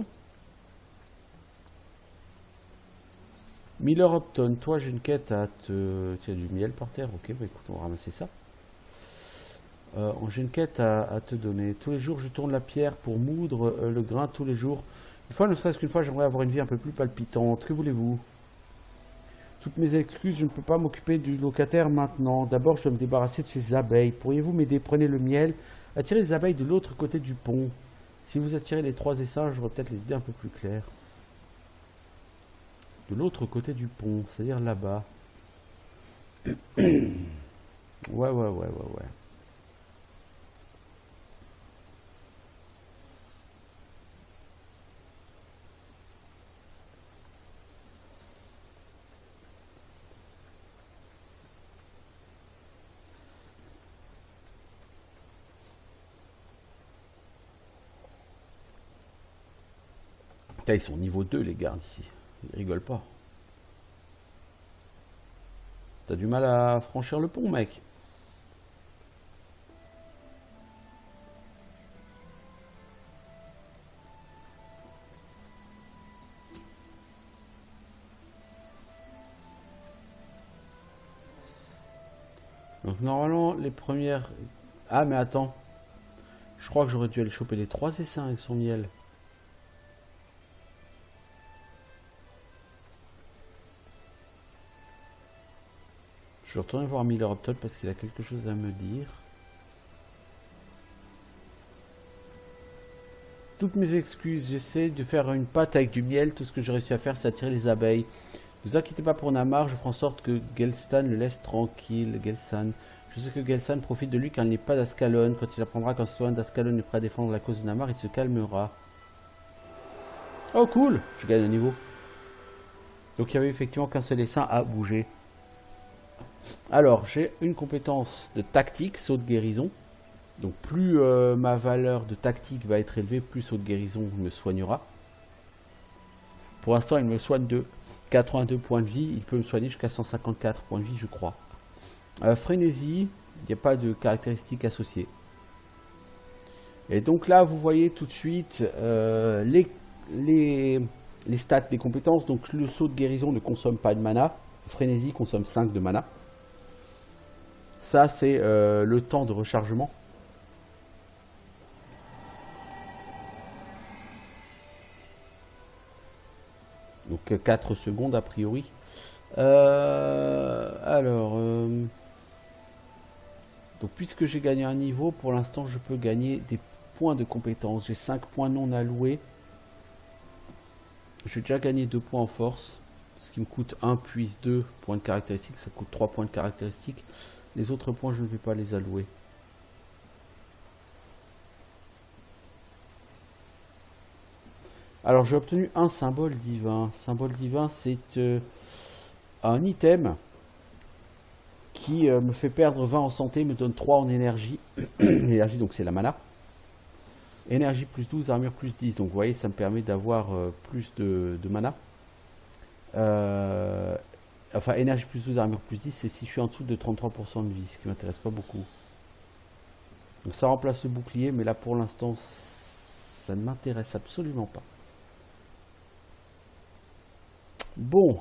Miller Upton, toi j'ai une quête à te... Tu as du miel par terre? Ok, bah écoute, on va ramasser ça. J'ai une quête à te donner. Tous les jours, je tourne la pierre pour moudre le grain tous les jours. Une fois, ne serait-ce qu'une fois, j'aimerais avoir une vie un peu plus palpitante. Que voulez-vous? Toutes mes excuses, je ne peux pas m'occuper du locataire maintenant. D'abord, je dois me débarrasser de ces abeilles. Pourriez-vous m'aider? Prenez le miel. Attirez les abeilles de l'autre côté du pont. Si vous attirez les 3 essaims, j'aurai peut-être les idées un peu plus claires. De l'autre côté du pont, c'est-à-dire là-bas. Ouais. Putain, ils sont niveau 2 les gardes ici. Ils rigolent pas. T'as du mal à franchir le pont, mec. Donc normalement, les premières... Ah, mais attends. Je crois que j'aurais dû aller choper les 3 essaims avec son miel. Je vais retourner voir Miller Upton parce qu'il a quelque chose à me dire. Toutes mes excuses, j'essaie de faire une pâte avec du miel. Tout ce que j'ai réussi à faire, c'est attirer les abeilles. Ne vous inquiétez pas pour Namar, je ferai en sorte que Gelstan le laisse tranquille. Gelsan. Je sais que Gelsan profite de lui quand il n'est pas d'Ascalon. Quand il apprendra qu'un citoyen d'Ascalon est prêt à défendre la cause de Namar, il se calmera. Oh cool, je gagne un niveau. Donc il y avait effectivement qu'un seul essaim à bouger. Alors, j'ai une compétence de tactique, saut de guérison. Donc plus ma valeur de tactique va être élevée, plus saut de guérison me soignera. Pour l'instant, il me soigne de 82 points de vie. Il peut me soigner jusqu'à 154 points de vie, je crois. Frénésie, il n'y a pas de caractéristiques associées. Et donc là, vous voyez tout de suite les stats des compétences. Donc le saut de guérison ne consomme pas de mana. Frénésie consomme 5 de mana. Ça, c'est le temps de rechargement. Donc 4 secondes a priori. Donc puisque j'ai gagné un niveau, pour l'instant je peux gagner des points de compétence. J'ai 5 points non alloués. J'ai déjà gagné 2 points en force. Ce qui me coûte 1 puis 2 points de caractéristiques. Ça coûte 3 points de caractéristiques. Les autres points, je ne vais pas les allouer. Alors j'ai obtenu un symbole divin. Symbole divin, c'est un item qui me fait perdre 20 en santé, me donne 3 en énergie. L'énergie, donc c'est la mana. Énergie plus 12, armure plus 10. Donc vous voyez, ça me permet d'avoir plus de mana. Enfin, énergie plus 12, armure plus 10, c'est si je suis en dessous de 33% de vie, ce qui m'intéresse pas beaucoup. Donc ça remplace le bouclier, mais là pour l'instant, ça ne m'intéresse absolument pas. Bon.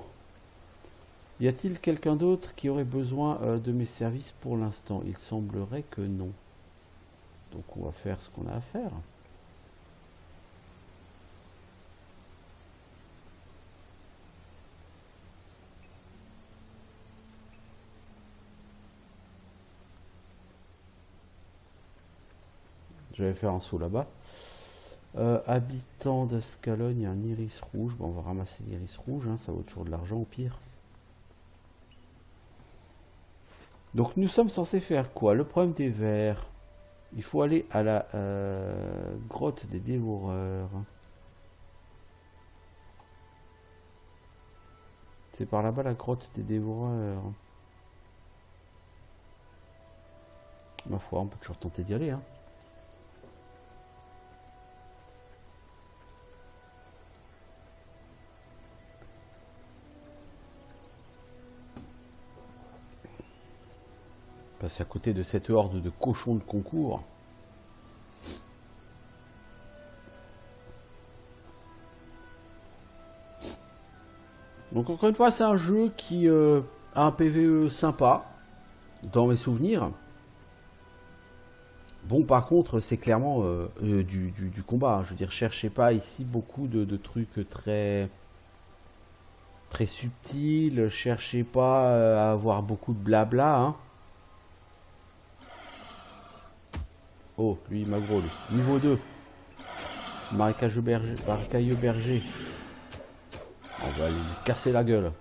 Y a-t-il quelqu'un d'autre qui aurait besoin de mes services pour l'instant? Il semblerait que non. Donc on va faire ce qu'on a à faire. Je vais faire un saut là-bas. Habitant d'Ascalon, il y a un iris rouge. Bon, on va ramasser l'iris rouge, hein, ça vaut toujours de l'argent au pire. Donc nous sommes censés faire quoi? Le problème des vers. Il faut aller à la grotte des dévoreurs. C'est par là-bas la grotte des dévoreurs. Ma foi, on peut toujours tenter d'y aller, hein. Passer à côté de cette horde de cochons de concours. Donc encore une fois, c'est un jeu qui a un PvE sympa, dans mes souvenirs. Bon, par contre, c'est clairement du combat. Je veux dire, cherchez pas ici beaucoup de trucs très subtils. Cherchez pas à avoir beaucoup de blabla, hein. Oh, lui, il m'aggro, lui. Niveau 2. Marécageux berger. On va lui casser la gueule.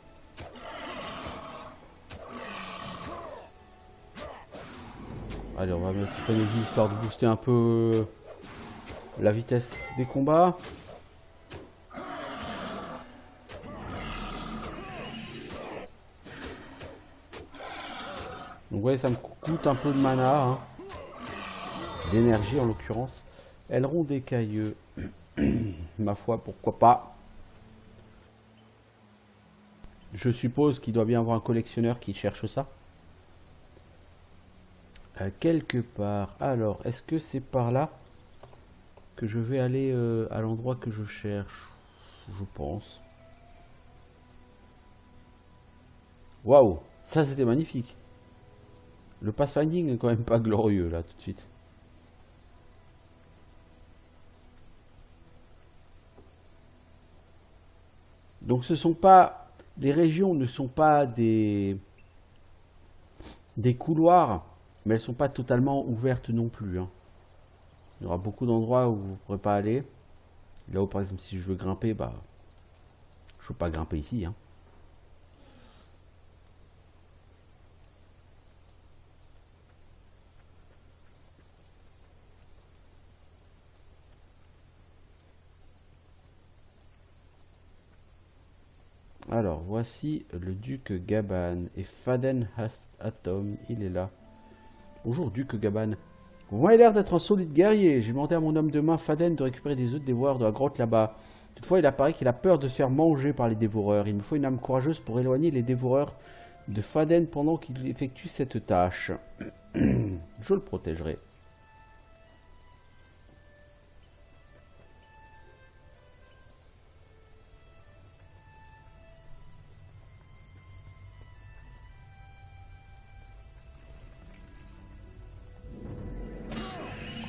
Allez, on va mettre frénésie histoire de booster un peu la vitesse des combats. Donc, ouais, ça me coûte un peu de mana, hein. D'énergie en l'occurrence. Aileron d'écailleux. Ma foi, pourquoi pas. Je suppose qu'il doit bien avoir un collectionneur qui cherche ça. Quelque part. Alors, est-ce que c'est par là que je vais aller à l'endroit que je cherche? Je pense. Waouh, ça c'était magnifique. Le pathfinding est quand même pas glorieux là tout de suite. Donc ce sont pas... Les régions ne sont pas des couloirs, mais elles sont pas totalement ouvertes non plus. Hein. Il y aura beaucoup d'endroits où vous ne pourrez pas aller. Là où par exemple si je veux grimper, bah je peux pas grimper ici. Hein. Alors, voici le duc Gaban et Faden Atom, il est là. Bonjour, duc Gaban. Vous m'avez l'air d'être un solide guerrier. J'ai demandé à mon homme de main, Faden, de récupérer des œufs de dévoreurs de la grotte là-bas. Toutefois, il apparaît qu'il a peur de se faire manger par les dévoreurs. Il me faut une âme courageuse pour éloigner les dévoreurs de Faden pendant qu'il effectue cette tâche. Je le protégerai.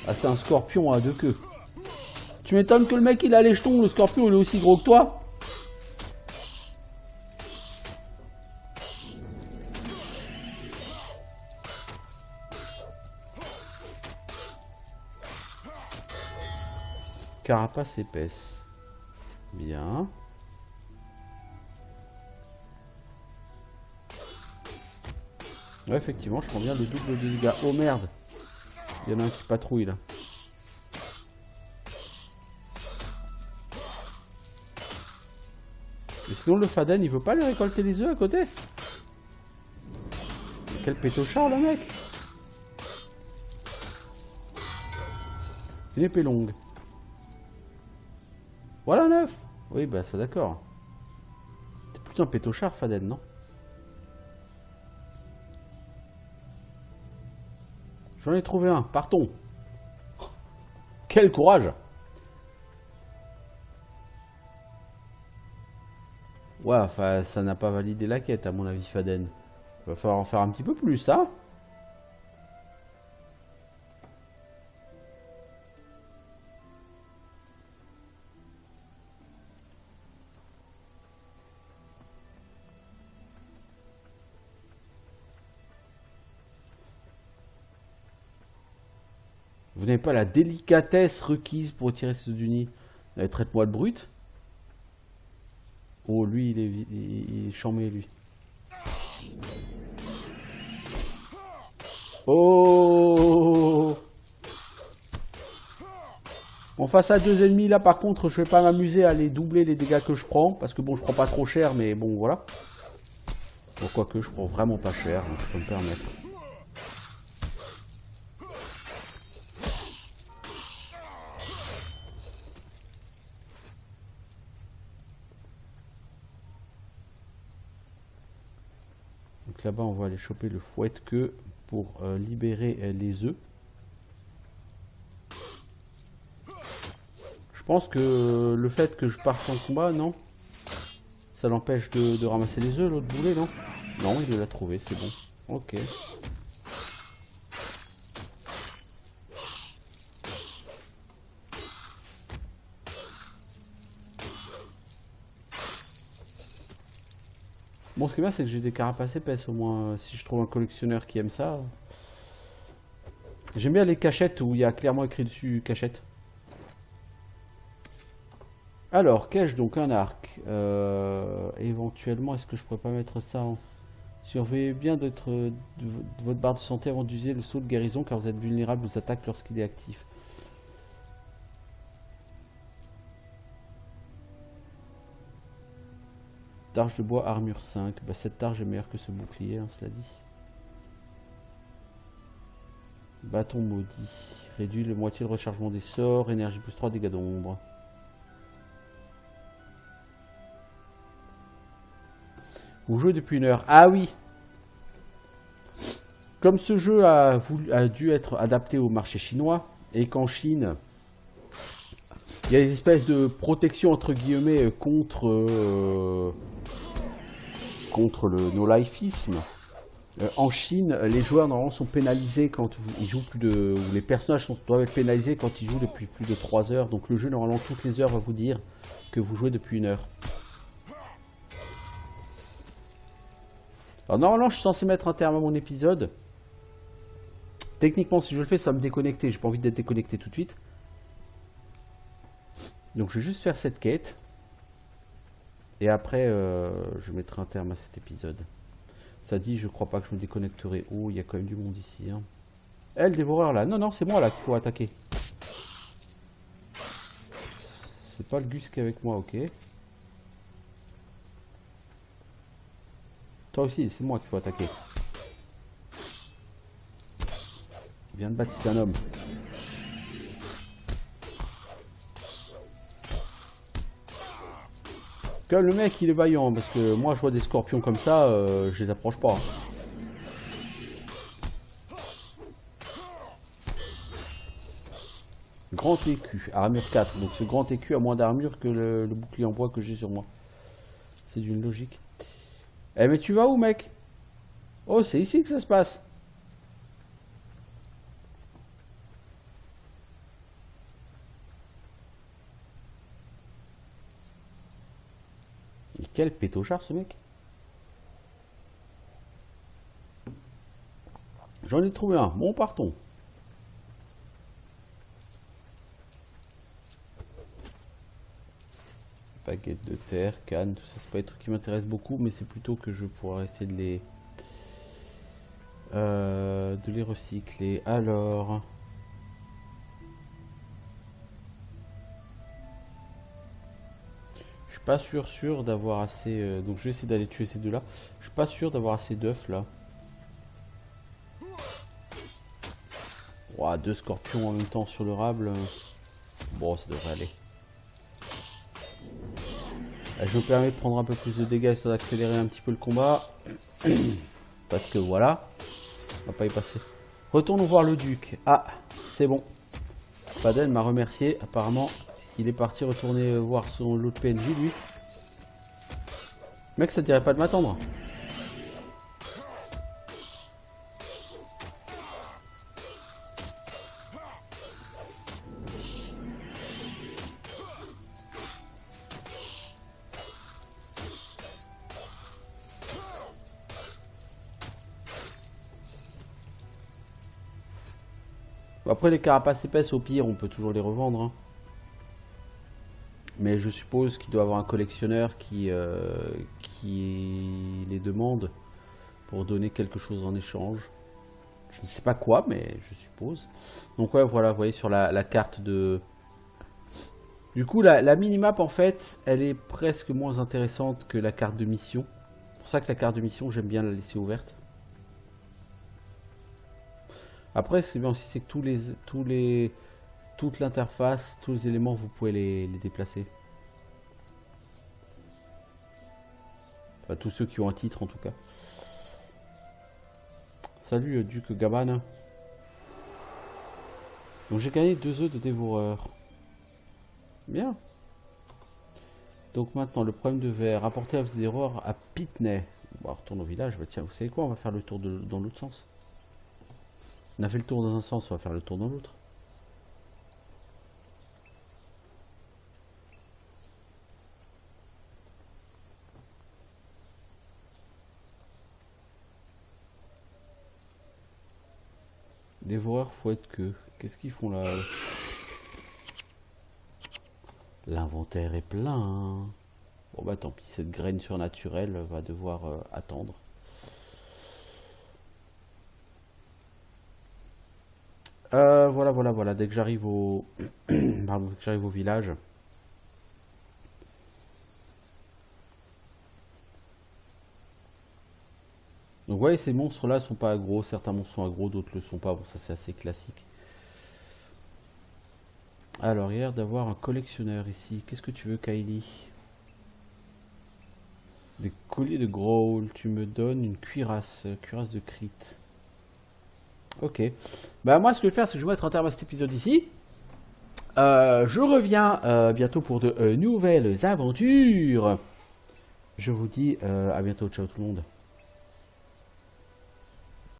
Ah, c'est un scorpion à deux queues. Tu m'étonnes que le mec il a les jetons, le scorpion il est aussi gros que toi. Carapace épaisse. Bien. Ouais, effectivement, je prends bien le double de dégâts. Oh merde! Il y en a un qui patrouille là. Et sinon le Faden il veut pas les récolter les œufs à côté? Quel pétochard le mec! Une épée longue. Voilà 9! Oui bah ça d'accord. T'es plutôt un pétochard Faden, non? J'en ai trouvé un, partons. Quel courage! Ouais, enfin, ça n'a pas validé la quête, à mon avis, Faden. Il va falloir en faire un petit peu plus, hein? Vous n'avez pas la délicatesse requise pour retirer ce du nid. Traite-moi le brut. Oh, lui, il est chambé, lui. Oh! Bon, face à deux ennemis, là, par contre, je vais pas m'amuser à les doubler les dégâts que je prends. Parce que, bon, je prends pas trop cher, mais bon, voilà. Bon, quoique, je prends vraiment pas cher, donc je peux me permettre. Donc là-bas, on va aller choper le fouette-queue pour libérer les œufs. Je pense que le fait que je parte en combat, non? Ça l'empêche de ramasser les œufs, l'autre boulet, non? Non, il l'a trouvé, c'est bon. Ok. Bon, ce qui est bien, c'est que j'ai des carapaces épaisses, au moins, si je trouve un collectionneur qui aime ça. J'aime bien les cachettes où il y a clairement écrit dessus cachette. Alors, qu'ai-je donc un arc? Éventuellement, est-ce que je pourrais pas mettre ça en... Surveillez bien de votre barre de santé avant d'user le saut de guérison, car vous êtes vulnérable aux attaques lorsqu'il est actif. Targe de bois, armure 5. Bah, cette targe est meilleure que ce bouclier, hein, cela dit. Bâton maudit. Réduit le moitié de rechargement des sorts. Énergie plus 3, dégâts d'ombre. Vous jouez depuis 1 heure. Ah oui! Comme ce jeu a dû être adapté au marché chinois, et qu'en Chine, il y a des espèces de protection entre guillemets contre le no-lifisme. En Chine, les joueurs normalement sont pénalisés quand ils jouent plus de... ou les personnages doivent être pénalisés quand ils jouent depuis plus de 3 heures. Donc le jeu, normalement, toutes les heures va vous dire que vous jouez depuis 1 heure. Alors normalement, je suis censé mettre un terme à mon épisode. Techniquement, si je le fais, ça va me déconnecter. J'ai pas envie d'être déconnecté tout de suite. Donc je vais juste faire cette quête. Et après, je mettrai un terme à cet épisode. Ça dit, je crois pas que je me déconnecterai. Oh, il y a quand même du monde ici. Hein. Eh, le dévoreur là. Non, non, c'est moi là qu'il faut attaquer. C'est pas le Gus qui est avec moi, ok. Toi aussi, c'est moi qu'il faut attaquer. Viens de battre si t'es un homme. Comme le mec il est vaillant, parce que moi je vois des scorpions comme ça, je les approche pas. Grand écu, armure 4, donc ce grand écu a moins d'armure que le bouclier en bois que j'ai sur moi. C'est d'une logique. Eh mais tu vas où mec? Oh c'est ici que ça se passe. Quel pétochard ce mec. J'en ai trouvé un. Bon, partons. Baguette de terre, canne, tout ça, c'est pas des trucs qui m'intéressent beaucoup, mais c'est plutôt que je pourrais essayer de les recycler. Alors... pas sûr d'avoir assez... donc je vais essayer d'aller tuer ces deux là. Je suis pas sûr d'avoir assez d'œufs là. Ouah, 2 scorpions en même temps sur le rable. Bon, ça devrait aller. Là, je me permets de prendre un peu plus de dégâts histoire d'accélérer un petit peu le combat. Parce que voilà. On va pas y passer. Retournons voir le duc. Ah, c'est bon. Faden m'a remercié. Apparemment... il est parti retourner voir l'autre PNJ, lui. Mec, ça te dirait pas de m'attendre? Après, les carapaces épaisses, au pire, on peut toujours les revendre. Hein. Mais je suppose qu'il doit avoir un collectionneur qui les demande pour donner quelque chose en échange. Je ne sais pas quoi, mais je suppose. Donc ouais, voilà, vous voyez sur la carte de... Du coup, la minimap, en fait, elle est presque moins intéressante que la carte de mission. C'est pour ça que la carte de mission, j'aime bien la laisser ouverte. Après, ce qui est bien aussi, c'est que toute l'interface, tous les éléments, vous pouvez les déplacer. Enfin, tous ceux qui ont un titre, en tout cas. Salut, Duc Gaban. Donc, j'ai gagné 2 œufs de dévoreur. Bien. Donc, maintenant, le problème de verre. Apporter à vos erreurs à Pitney. Bon, on retourne au village. Bah, tiens, vous savez quoi? On va faire le tour dans l'autre sens. On a fait le tour dans un sens, on va faire le tour dans l'autre. Dévoreur fouette que. Qu'est-ce qu'ils font là? L'inventaire est plein. Bon bah tant pis, cette graine surnaturelle va devoir attendre. Voilà. Dès que j'arrive au... Pardon, dès que j'arrive au village. Donc, vous voyez, ces monstres-là sont pas aggro. Certains monstres sont aggro, d'autres le sont pas. Bon, ça, c'est assez classique. Alors, il y a l'air d'avoir un collectionneur ici. Qu'est-ce que tu veux, Kylie? Des colliers de growl. Tu me donnes une cuirasse. Cuirasse de crit. Ok. Bah moi ce que je vais faire c'est que je vais mettre un terme à cet épisode ici. Je reviens bientôt pour de nouvelles aventures. Je vous dis à bientôt. Ciao tout le monde.